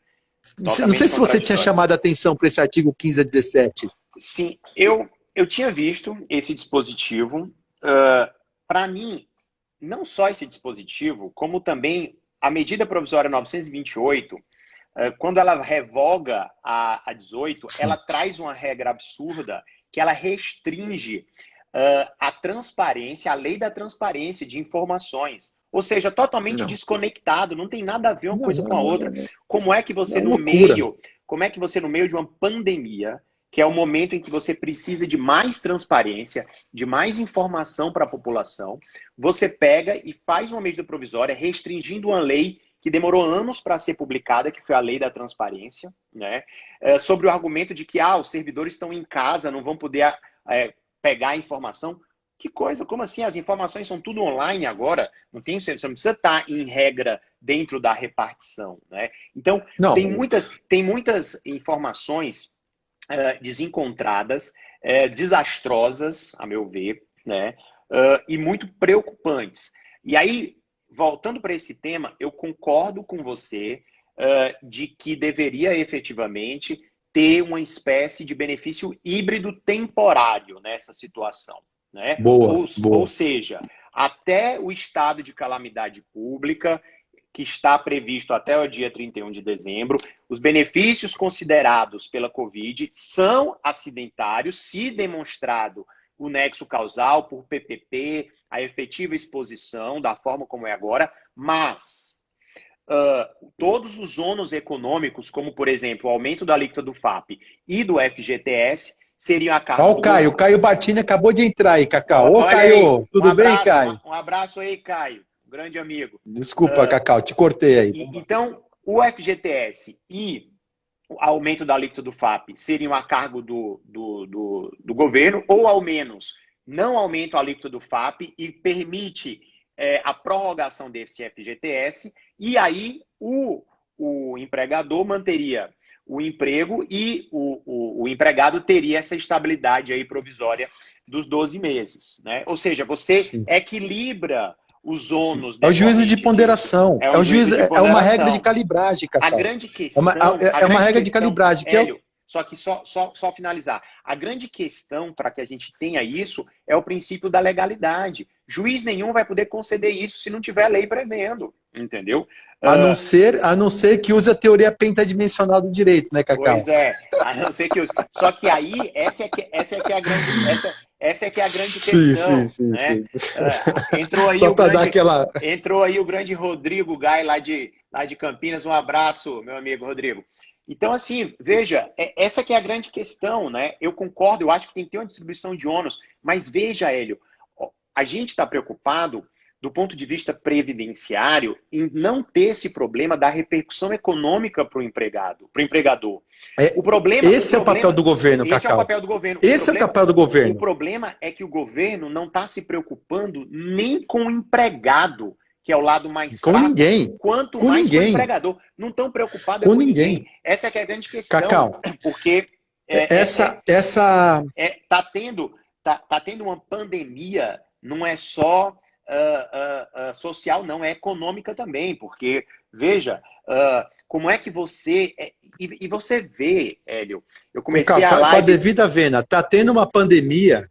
Speaker 3: Não sei se você tinha chamado a atenção para esse artigo 15 a 17.
Speaker 2: Sim, eu tinha visto esse dispositivo. Para mim, não só esse dispositivo, como também a medida provisória 928, quando ela revoga a 18, sim, ela traz uma regra absurda que ela restringe a transparência, a lei da transparência de informações. Ou seja, totalmente desconectado, não tem nada a ver uma coisa com a outra. Como é que você no meio de uma pandemia, que é o momento em que você precisa de mais transparência, de mais informação para a população, você pega e faz uma medida provisória restringindo uma lei que demorou anos para ser publicada, que foi a lei da transparência, né? Sobre o argumento de que os servidores estão em casa, não vão poder pegar a informação. Que coisa, como assim? As informações são tudo online agora, você não precisa estar em regra dentro da repartição, né? Então, tem muitas informações desencontradas, desastrosas, a meu ver, né? E muito preocupantes. E aí, voltando para esse tema, eu concordo com você de que deveria efetivamente ter uma espécie de benefício híbrido temporário nessa situação, né?
Speaker 3: Boa.
Speaker 2: Ou seja, até o estado de calamidade pública, que está previsto até o dia 31 de dezembro, os benefícios considerados pela Covid são acidentários, se demonstrado o nexo causal por PPP, a efetiva exposição, da forma como é agora, mas todos os ônus econômicos, como, por exemplo, o aumento da alíquota do FAP e do FGTS, seriam a cargo do
Speaker 3: governo. O Caio Bartini acabou de entrar aí, Cacau. Ô, Caio, aí, tudo bem, Caio?
Speaker 2: Um abraço aí, Caio, grande amigo.
Speaker 3: Desculpa, Cacau, te cortei aí.
Speaker 2: Então, o FGTS e o aumento da alíquota do FAP seriam a cargo do governo, ou ao menos não aumenta a alíquota do FAP e permite a prorrogação desse FGTS, e aí o empregador manteria o emprego e o empregado teria essa estabilidade aí provisória dos 12 meses, né? Ou seja, você equilibra os ônus.
Speaker 3: É o juízo de ponderação. É uma regra de calibragem, Cacau.
Speaker 2: A grande questão...
Speaker 3: É uma regra de calibragem.
Speaker 2: Hélio, só que só finalizar. A grande questão para que a gente tenha isso é o princípio da legalidade. Juiz nenhum vai poder conceder isso se não tiver lei prevendo, entendeu?
Speaker 3: A não ser que use a teoria pentadimensional do direito, né, Cacau?
Speaker 2: Pois é, a não ser que use. Só que aí, essa é que é a grande questão,
Speaker 3: sim,
Speaker 2: né?
Speaker 3: Sim.
Speaker 2: Entrou aí o grande Rodrigo Gai, lá de Campinas. Um abraço, meu amigo Rodrigo. Então, assim, veja, essa que é a grande questão, né? Eu concordo, eu acho que tem que ter uma distribuição de ônus, mas veja, Hélio, a gente está preocupado do ponto de vista previdenciário em não ter esse problema da repercussão econômica para o empregador.
Speaker 3: Esse é o papel do governo, Cacau.
Speaker 2: Esse é o papel do governo.
Speaker 3: Esse é o papel do governo.
Speaker 2: O problema é que o governo não está se preocupando nem com o empregado, que é o lado mais
Speaker 3: fraco, ninguém.
Speaker 2: Quanto mais com o empregador. Não estão preocupados com ninguém. Essa é que é a grande questão.
Speaker 3: Cacau,
Speaker 2: porque tá tendo uma pandemia, não é só social, não, é econômica também, porque, veja, como é que você... E você vê, Hélio, eu comecei a live...
Speaker 3: Com a devida vena, tá tendo uma pandemia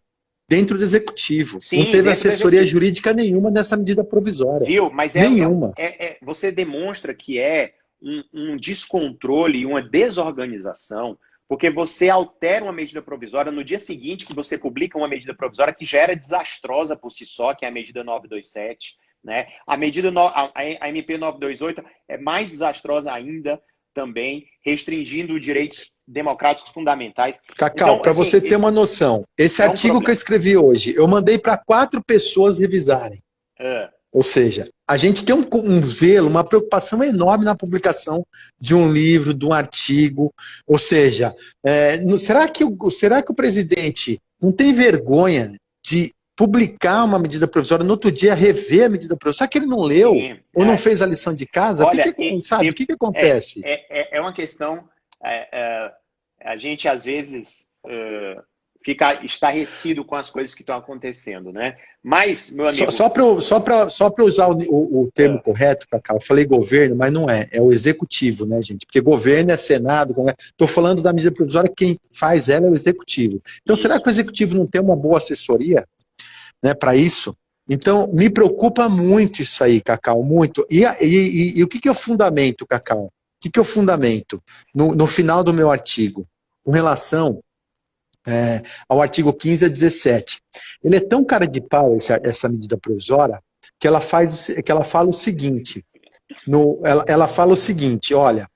Speaker 3: dentro do executivo.
Speaker 2: Sim,
Speaker 3: não teve assessoria jurídica nenhuma nessa medida provisória.
Speaker 2: Viu? Mas
Speaker 3: nenhuma.
Speaker 2: Você demonstra que é um descontrole e uma desorganização, porque você altera uma medida provisória no dia seguinte que você publica uma medida provisória que já era desastrosa por si só, que é a medida 927, né? A MP 928 é mais desastrosa ainda também, restringindo direitos democráticos fundamentais.
Speaker 3: Cacau,
Speaker 2: então,
Speaker 3: para você ter uma noção, esse artigo que eu escrevi hoje, eu mandei para 4 pessoas revisarem. Ou seja, a gente tem um zelo, uma preocupação enorme na publicação de um livro, de um artigo. Ou seja, será que o presidente não tem vergonha de publicar uma medida provisória, no outro dia rever a medida provisória? Será que ele não leu?
Speaker 2: Sim,
Speaker 3: ou não fez a lição de casa?
Speaker 2: Olha,
Speaker 3: o que acontece?
Speaker 2: É uma questão... a gente, às vezes, fica estarrecido com as coisas que estão acontecendo, né? Mas, meu amigo...
Speaker 3: Só para usar o termo correto, Cacau, eu falei governo, mas não é. É o executivo, né, gente? Porque governo é Senado. Estou falando da medida provisória, quem faz ela é o executivo. Então, será que o executivo não tem uma boa assessoria, né, para isso? Então, me preocupa muito isso aí, Cacau, muito. E o que é o fundamento, Cacau? O que é o fundamento? No final do meu artigo, com relação ao artigo 15 a 17. Ele é tão cara de pau, essa medida provisória, que ela fala o seguinte, ela fala o seguinte, olha,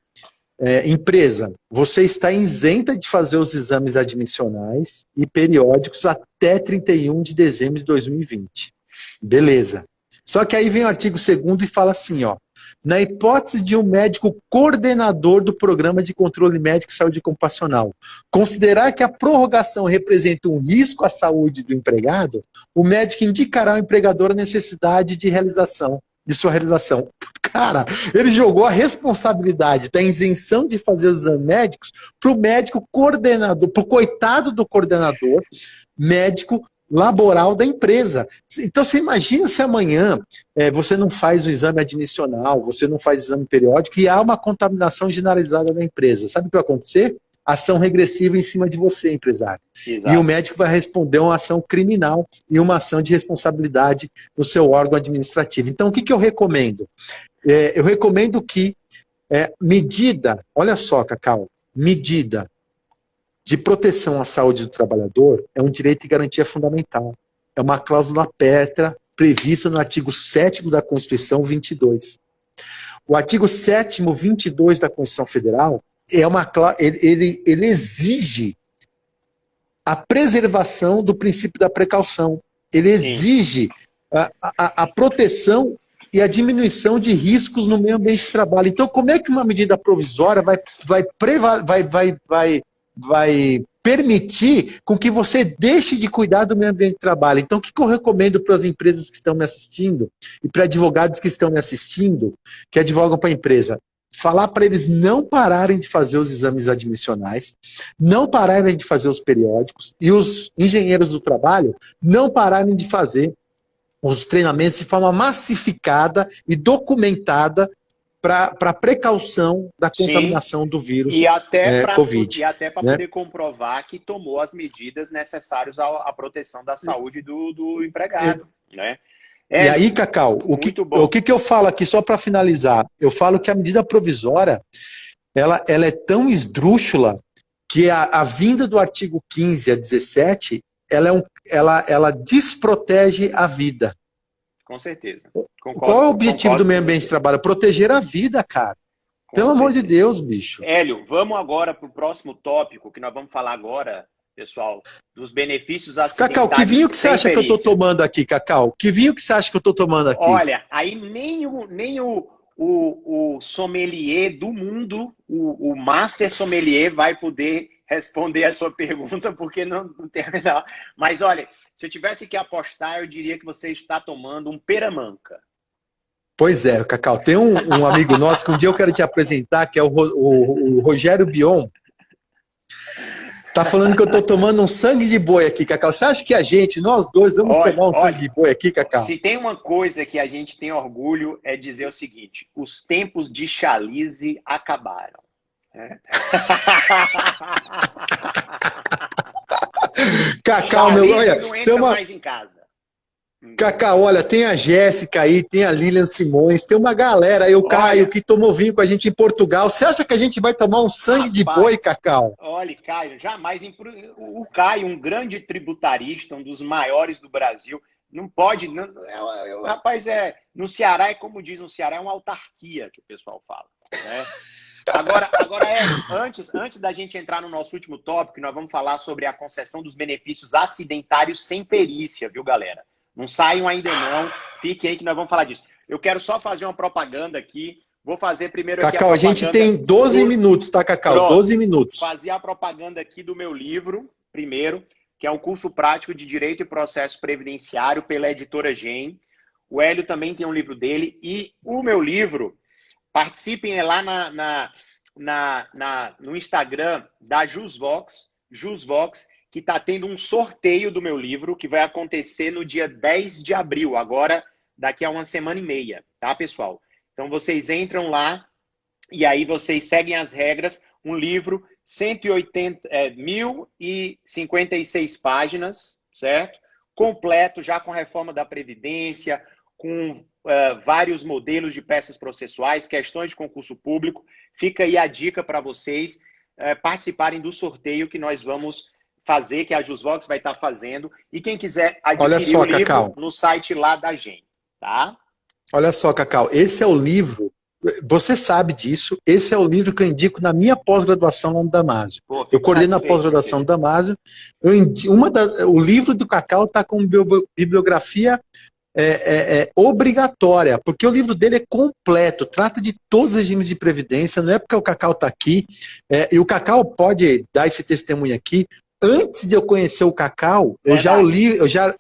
Speaker 3: empresa, você está isenta de fazer os exames admissionais e periódicos até 31 de dezembro de 2020. Beleza. Só que aí vem o artigo 2º e fala assim, ó, na hipótese de um médico coordenador do Programa de Controle Médico e Saúde Ocupacional considerar que a prorrogação representa um risco à saúde do empregado, o médico indicará ao empregador a necessidade de sua realização. Cara, ele jogou a responsabilidade da isenção de fazer os exames médicos para o médico coordenador, para o coitado do coordenador médico laboral da empresa. Então, você imagina se amanhã você não faz o exame admissional, você não faz o exame periódico e há uma contaminação generalizada da empresa. Sabe o que vai acontecer? Ação regressiva em cima de você, empresário. Exato. E o médico vai responder uma ação criminal e uma ação de responsabilidade no seu órgão administrativo. Então, o que eu recomendo? Eu recomendo que medida, olha só, Cacau, medida de proteção à saúde do trabalhador é um direito e garantia fundamental. É uma cláusula pétrea prevista no artigo 7º da Constituição 22. O artigo 7º, 22 da Constituição Federal, ele exige a preservação do princípio da precaução. Ele exige a proteção e a diminuição de riscos no meio ambiente de trabalho. Então, como é que uma medida provisória vai permitir com que você deixe de cuidar do meio ambiente de trabalho? Então, o que eu recomendo para as empresas que estão me assistindo e para advogados que estão me assistindo, que advogam para a empresa? Falar para eles não pararem de fazer os exames admissionais, não pararem de fazer os periódicos e os engenheiros do trabalho não pararem de fazer os treinamentos de forma massificada e documentada para precaução da contaminação do vírus Covid.
Speaker 2: E até para poder comprovar que tomou as medidas necessárias à proteção da saúde do empregado. Né?
Speaker 3: E aí, Cacau, o que eu falo aqui, só para finalizar? Eu falo que a medida provisória ela é tão esdrúxula que a vinda do artigo 15 a 17 ela desprotege a vida.
Speaker 2: Com certeza.
Speaker 3: Concordo, qual é o objetivo do meio ambiente de trabalho? Proteger a vida, cara. Pelo amor de Deus, bicho.
Speaker 2: Hélio, vamos agora para o próximo tópico, que nós vamos falar agora, pessoal, dos benefícios acidentais.
Speaker 3: Cacau, que vinho que você acha que eu estou tomando aqui, Cacau? Que vinho que você acha que eu estou tomando aqui?
Speaker 2: Olha, aí nem o sommelier do mundo, o master sommelier vai poder responder a sua pergunta, porque não tem a menor. Mas olha, se eu tivesse que apostar, eu diria que você está tomando um peramanca.
Speaker 3: Pois é, Cacau. Tem um amigo nosso que um dia eu quero te apresentar, que é o Rogério Bion. Tá falando que eu tô tomando um sangue de boi aqui, Cacau. Você acha que nós dois, vamos tomar um sangue de boi aqui, Cacau?
Speaker 2: Se tem uma coisa que a gente tem orgulho, é dizer o seguinte: os tempos de chalice acabaram.
Speaker 3: Cacau, meu, olha,
Speaker 2: não entra mais em casa.
Speaker 3: Cacau, olha, tem a Jéssica aí, tem a Lilian Simões, tem uma galera aí, o Caio, que tomou vinho com a gente em Portugal. Você acha que a gente vai tomar um sangue de boi, Cacau?
Speaker 2: Olha, Caio, jamais. O Caio, um grande tributarista, um dos maiores do Brasil, não pode. Rapaz, no Ceará, como diz no Ceará, é uma autarquia que o pessoal fala. Né? Agora antes da gente entrar no nosso último tópico, nós vamos falar sobre a concessão dos benefícios acidentários sem perícia, viu, galera? Não saiam ainda não, fiquem aí que nós vamos falar disso. Eu quero só fazer uma propaganda aqui. Vou fazer primeiro aqui
Speaker 3: Cacau, a gente tem 12 minutos, tá, Cacau? Pronto, 12 minutos.
Speaker 2: Fazer a propaganda aqui do meu livro, primeiro, que é um curso prático de Direito e Processo Previdenciário pela editora GEM. O Hélio também tem um livro dele. E o meu livro, participem lá no Instagram da Jusvox, que está tendo um sorteio do meu livro que vai acontecer no dia 10 de abril, agora daqui a uma semana e meia, tá, pessoal? Então vocês entram lá e aí vocês seguem as regras, um livro 1056 páginas, certo? Completo, já com reforma da Previdência, com vários modelos de peças processuais, questões de concurso público. Fica aí a dica para vocês participarem do sorteio que nós vamos fazer, que a Jusvox vai estar fazendo. E quem quiser adquirir o livro
Speaker 3: Cacau,
Speaker 2: no site lá da gente, tá?
Speaker 3: Olha só, Cacau, esse é o livro, você sabe disso, esse é o livro que eu indico na minha pós-graduação lá no Damásio. Eu coordeno a pós-graduação do Damásio. O livro do Cacau está com bibliografia obrigatória, porque o livro dele é completo, trata de todos os regimes de previdência, não é porque o Cacau está aqui, e o Cacau pode dar esse testemunho aqui. Antes de eu conhecer o Cacau, eu já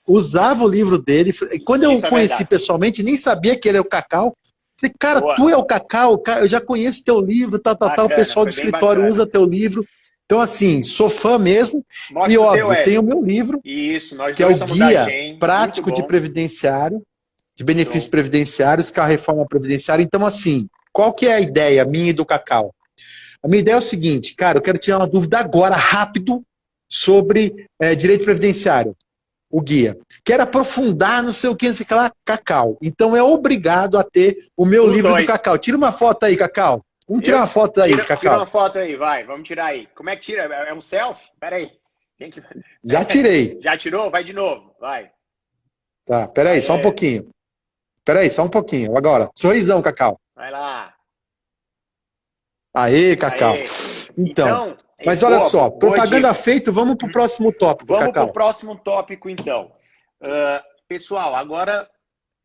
Speaker 3: usava o livro dele, e quando eu conheci pessoalmente, nem sabia que ele é o Cacau. Falei, cara, boa. Tu é o Cacau, eu já conheço teu livro, o pessoal do escritório usa teu livro. Então, assim, sou fã mesmo. Mostra e, óbvio, tem o meu livro, que é o Guia Prático de Previdenciário, de Benefícios Previdenciários, que é a reforma previdenciária. Então, assim, qual que é a ideia minha e do Cacau? A minha ideia é o seguinte, cara, eu quero tirar uma dúvida agora, rápido, sobre direito previdenciário, o guia. Quero aprofundar, não sei o que, sei lá, Cacau. Então, é obrigado a ter o meu livro do Cacau. Tira uma foto aí, Cacau. Vamos tirar uma foto aí, Cacau.
Speaker 2: Tira uma foto aí, vai. Vamos tirar aí. Como é que tira? É um selfie? Pera aí.
Speaker 3: Já tirei.
Speaker 2: Já tirou? Vai de novo. Vai.
Speaker 3: Tá, pera aí, só um pouquinho. Pera aí, só um pouquinho. Agora, sorrisão, Cacau.
Speaker 2: Vai lá.
Speaker 3: Aê, Cacau.
Speaker 2: Aê.
Speaker 3: Então, mas olha só, propaganda feita, vamos para o próximo tópico,
Speaker 2: Cacau.
Speaker 3: Vamos
Speaker 2: para o próximo tópico, então. Pessoal, agora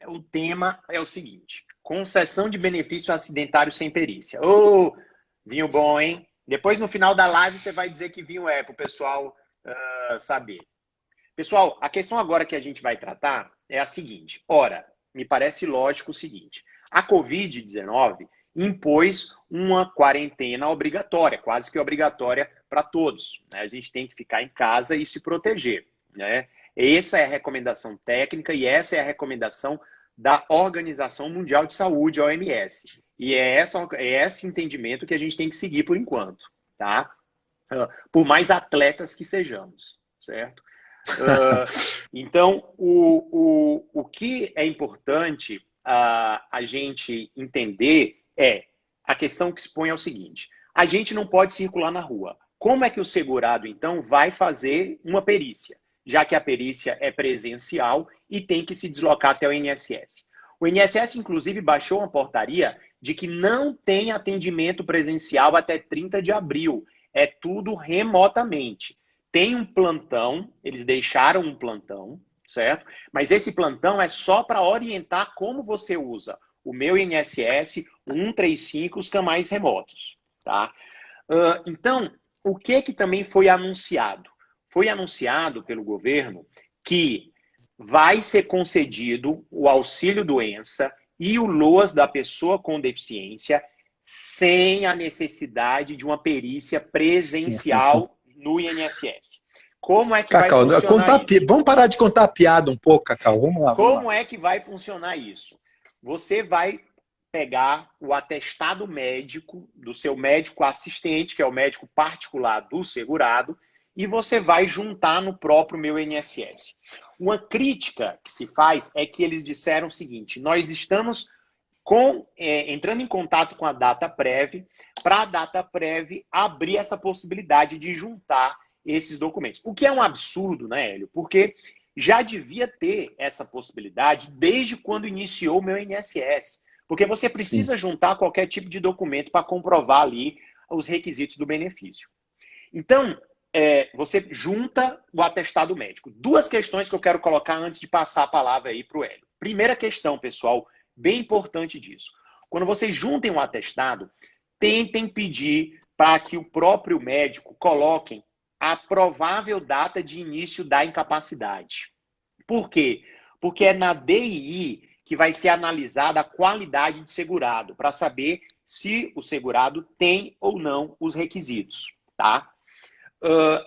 Speaker 2: o tema é o seguinte. Concessão de benefício acidentário sem perícia. Ô, vinho bom, hein? Depois, no final da live, você vai dizer que vinho é, para o pessoal saber. Pessoal, a questão agora que a gente vai tratar é a seguinte. Ora, me parece lógico o seguinte. A Covid-19 impôs uma quarentena obrigatória, quase que obrigatória para todos, né? A gente tem que ficar em casa e se proteger, né? Essa é a recomendação técnica e essa é a recomendação da Organização Mundial de Saúde, a OMS. E é esse entendimento que a gente tem que seguir por enquanto, tá? Por mais atletas que sejamos, certo? Então, o que é importante a gente entender a questão que se põe é o seguinte: a gente não pode circular na rua. Como é que o segurado, então, vai fazer uma perícia? Já que a perícia é presencial e tem que se deslocar até o INSS. O INSS, inclusive, baixou uma portaria de que não tem atendimento presencial até 30 de abril. É tudo remotamente. Tem um plantão, eles deixaram um plantão, certo? Mas esse plantão é só para orientar como você usa o meu INSS, o 135, os canais remotos, tá? Então, o que também foi anunciado? Foi anunciado pelo governo que vai ser concedido o auxílio-doença e o LOAS da pessoa com deficiência sem a necessidade de uma perícia presencial no INSS. Como é que
Speaker 3: Cacau,
Speaker 2: vai funcionar isso?
Speaker 3: Vamos parar de contar a piada um pouco, Cacau. Vamos lá.
Speaker 2: Como é que vai funcionar isso? Você vai pegar o atestado médico do seu médico assistente, que é o médico particular do segurado, e você vai juntar no próprio meu INSS. Uma crítica que se faz é que eles disseram o seguinte: nós estamos entrando em contato com a DataPrev, para a DataPrev abrir essa possibilidade de juntar esses documentos. O que é um absurdo, né, Hélio? Porque já devia ter essa possibilidade desde quando iniciou o meu INSS. Porque você precisa juntar qualquer tipo de documento para comprovar ali os requisitos do benefício. Então, você junta o atestado médico. Duas questões que eu quero colocar antes de passar a palavra aí para o Hélio. Primeira questão, pessoal, bem importante disso. Quando vocês juntem um atestado, tentem pedir para que o próprio médico coloquem a provável data de início da incapacidade. Por quê? Porque é na DII que vai ser analisada a qualidade de segurado, para saber se o segurado tem ou não os requisitos, tá?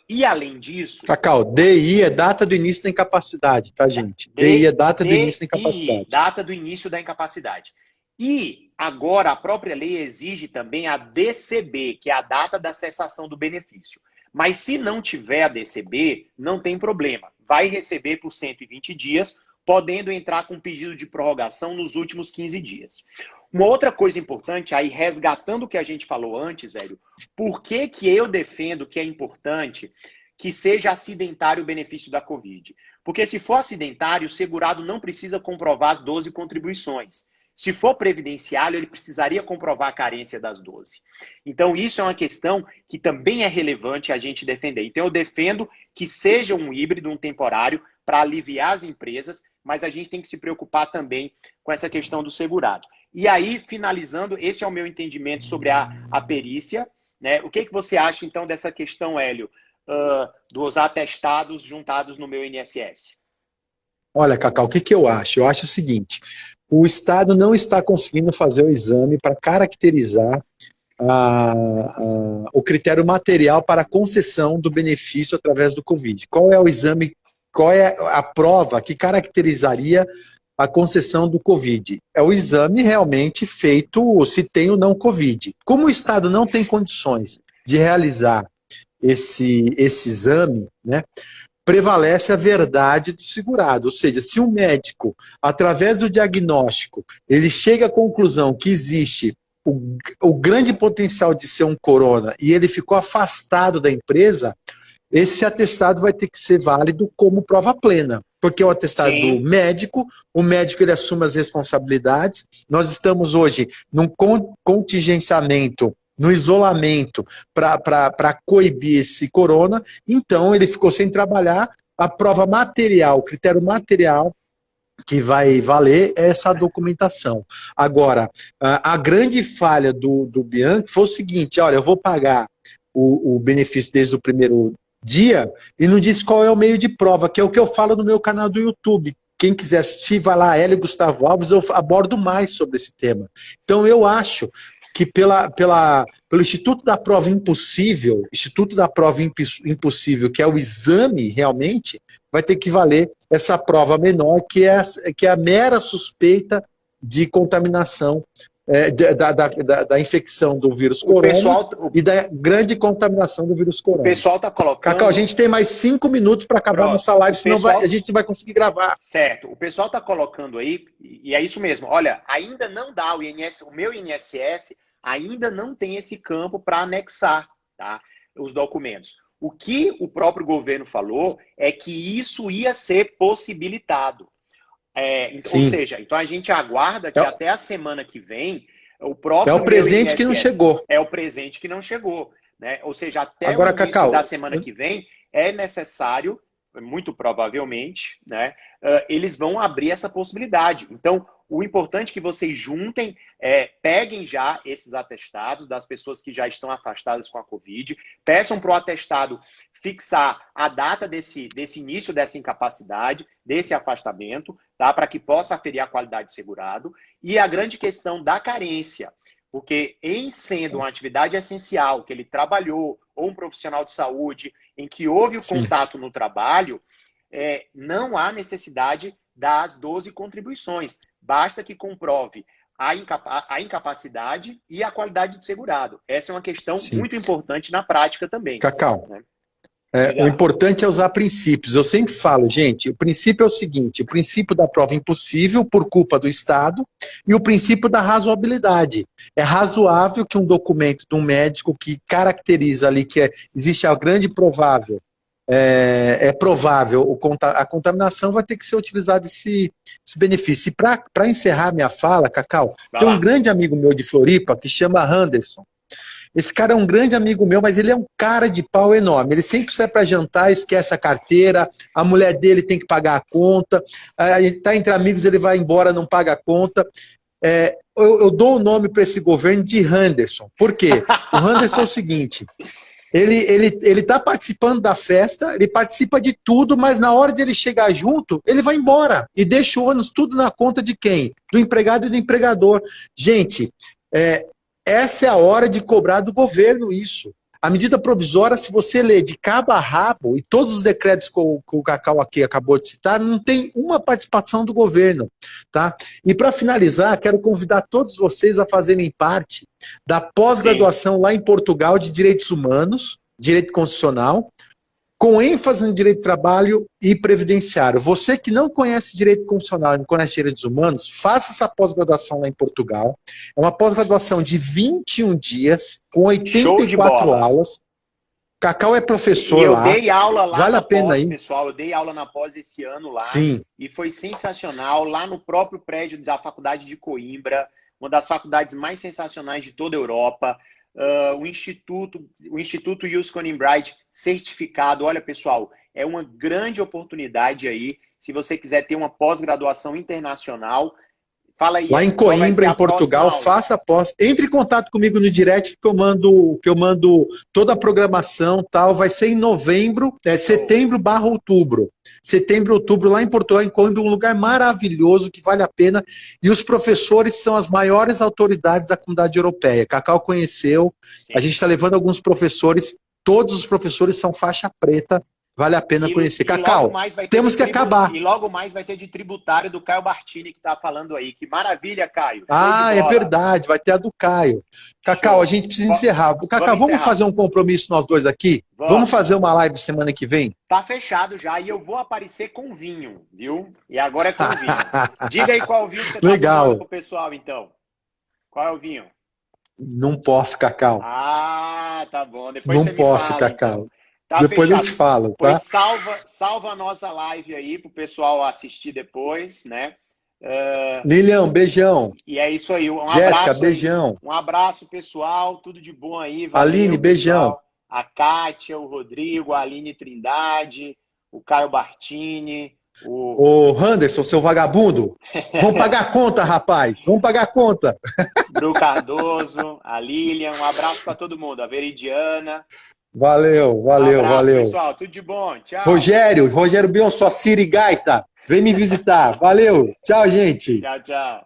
Speaker 2: E além disso...
Speaker 3: Cacau, DI é data do início da incapacidade, tá, gente? DI é data do início da incapacidade.
Speaker 2: Data do início da incapacidade. E agora a própria lei exige também a DCB, que é a data da cessação do benefício. Mas se não tiver a DCB, não tem problema. Vai receber por 120 dias, podendo entrar com pedido de prorrogação nos últimos 15 dias. Uma outra coisa importante, aí resgatando o que a gente falou antes, Hélio, por que que eu defendo que é importante que seja acidentário o benefício da Covid? Porque se for acidentário, o segurado não precisa comprovar as 12 contribuições. Se for previdenciário, ele precisaria comprovar a carência das 12. Então, isso é uma questão que também é relevante a gente defender. Então, eu defendo que seja um híbrido, um temporário, para aliviar as empresas, mas a gente tem que se preocupar também com essa questão do segurado. E aí, finalizando, esse é o meu entendimento sobre a perícia, né? O que você acha, então, dessa questão, Hélio, dos atestados juntados no meu INSS?
Speaker 3: Olha, Cacau, o que eu acho? Eu acho o seguinte, o Estado não está conseguindo fazer o exame para caracterizar o critério material para a concessão do benefício através do Covid. Qual é o exame, qual é a prova que caracterizaria a concessão do Covid? É o exame realmente feito se tem ou não Covid. Como o Estado não tem condições de realizar esse exame, né, prevalece a verdade do segurado. Ou seja, se um médico, através do diagnóstico, ele chega à conclusão que existe o grande potencial de ser um corona e ele ficou afastado da empresa, esse atestado vai ter que ser válido como prova plena, porque é um atestado médico, o médico ele assume as responsabilidades. Nós estamos hoje num contingenciamento, no isolamento, para coibir esse corona, então ele ficou sem trabalhar, a prova material, o critério material que vai valer é essa documentação. Agora, a grande falha do Bianchi foi o seguinte, olha, eu vou pagar o benefício desde o primeiro dia e não diz qual é o meio de prova, que é o que eu falo no meu canal do YouTube. Quem quiser assistir, vai lá, Hélio Gustavo Alves, eu abordo mais sobre esse tema. Então eu acho que pelo Instituto da Prova Impossível, que é o exame realmente, vai ter que valer essa prova menor, que é a mera suspeita de contaminação da infecção do vírus corona e da grande contaminação do vírus corona.
Speaker 2: O pessoal está colocando...
Speaker 3: Cacau, a gente tem mais 5 minutos para acabar nossa live, senão a gente não vai conseguir gravar.
Speaker 2: Certo. O pessoal está colocando aí, e é isso mesmo, olha, ainda não dá o meu INSS ainda não tem esse campo para anexar, tá, os documentos. O que o próprio governo falou é que isso ia ser possibilitado. Ou seja, então a gente aguarda que até a semana que vem o próprio...
Speaker 3: É o presente que não chegou.
Speaker 2: É o presente que não chegou, né? Ou seja, até
Speaker 3: agora,
Speaker 2: o início
Speaker 3: Cacau,
Speaker 2: da semana que vem é necessário, muito provavelmente, né, eles vão abrir essa possibilidade. Então, o importante é que vocês juntem, peguem já esses atestados das pessoas que já estão afastadas com a Covid, peçam para o atestado fixar a data desse início dessa incapacidade, desse afastamento, tá, para que possa aferir a qualidade de segurado. E a grande questão da carência, porque em sendo uma atividade essencial, que ele trabalhou, ou um profissional de saúde, em que houve o contato no trabalho, não há necessidade das 12 contribuições. Basta que comprove a incapacidade e a qualidade de segurado. Essa é uma questão muito importante na prática também.
Speaker 3: Cacau,
Speaker 2: né?
Speaker 3: o importante é usar princípios. Eu sempre falo, gente, o princípio é o seguinte, o princípio da prova impossível por culpa do Estado e o princípio da razoabilidade. É razoável que um documento de um médico que caracteriza ali que existe a grande provável, provável a contaminação, vai ter que ser utilizado esse benefício. E para encerrar minha fala, Cacau, tem um grande amigo meu de Floripa que chama Anderson. Esse cara é um grande amigo meu, mas ele é um cara de pau enorme. Ele sempre sai para jantar, esquece a carteira, a mulher dele tem que pagar a conta, está entre amigos, ele vai embora, não paga a conta. Eu dou o nome para esse governo de Anderson. Por quê? O Anderson é o seguinte... Ele está participando da festa, ele participa de tudo, mas na hora de ele chegar junto, ele vai embora e deixa o ônus tudo na conta de quem? Do empregado e do empregador. Gente, essa é a hora de cobrar do governo isso. A medida provisória, se você ler de cabo a rabo, e todos os decretos que o Cacau aqui acabou de citar, não tem uma participação do governo, tá? E para finalizar, quero convidar todos vocês a fazerem parte da pós-graduação lá em Portugal de Direitos Humanos, Direito Constitucional, com ênfase no direito do trabalho e previdenciário. Você que não conhece direito constitucional e não conhece direitos humanos, faça essa pós-graduação lá em Portugal. É uma pós-graduação de 21 dias, com 84 aulas. Cacau é professor lá.
Speaker 2: Eu dei aula lá
Speaker 3: vale
Speaker 2: na
Speaker 3: a pena
Speaker 2: pós,
Speaker 3: aí.
Speaker 2: Pessoal. Eu dei aula na pós esse ano lá.
Speaker 3: Sim.
Speaker 2: E foi sensacional, lá no próprio prédio da Faculdade de Coimbra, uma das faculdades mais sensacionais de toda a Europa. O Instituto Youssef Koninbride certificado. Olha, pessoal, é uma grande oportunidade aí, se você quiser ter uma pós-graduação internacional. Fala aí.
Speaker 3: Lá em Coimbra, em Portugal, faça pós. Entre em contato comigo no direct que eu mando toda a programação, tal. Vai ser em novembro, setembro/outubro. Setembro, outubro, lá em Portugal, em Coimbra, um lugar maravilhoso que vale a pena. E os professores são as maiores autoridades da comunidade europeia. Cacau conheceu. Sim. A gente está levando alguns professores. Todos os professores são faixa preta. Vale a pena conhecer. Cacau, temos que acabar.
Speaker 2: E logo mais vai ter de tributário do Caio Bartini, que está falando aí. Que maravilha, Caio.
Speaker 3: É verdade, vai ter a do Caio. Cacau, show. A gente precisa encerrar. Cacau, vamos fazer um compromisso nós dois aqui? Vamos fazer uma live semana que vem?
Speaker 2: Tá fechado já, e eu vou aparecer com vinho, viu? E agora é com vinho. Diga aí qual vinho que você tá tomando pro pessoal, então. Qual é o vinho?
Speaker 3: Não posso, Cacau.
Speaker 2: Tá bom. Depois
Speaker 3: não
Speaker 2: você
Speaker 3: posso,
Speaker 2: me fala,
Speaker 3: Cacau.
Speaker 2: Então. Tá
Speaker 3: depois
Speaker 2: fechado.
Speaker 3: eu te falo, tá?
Speaker 2: Pois salva a nossa live aí pro pessoal assistir depois, né?
Speaker 3: Lilian, beijão.
Speaker 2: E é isso aí.
Speaker 3: Jéssica, beijão.
Speaker 2: Um abraço, pessoal. Tudo de bom aí. Valeu,
Speaker 3: Aline, beijão.
Speaker 2: A Kátia, o Rodrigo, a Aline Trindade, o Caio Bartini.
Speaker 3: Ô, Anderson, seu vagabundo. Vamos pagar a conta, rapaz. Vamos pagar a conta.
Speaker 2: Bru Cardoso, a Lilian. Um abraço para todo mundo. A Veridiana.
Speaker 3: Valeu.
Speaker 2: Pessoal, tudo de bom. Tchau.
Speaker 3: Rogério Bion, sua sirigaita. Vem me visitar. Valeu. Tchau, gente.
Speaker 2: Tchau.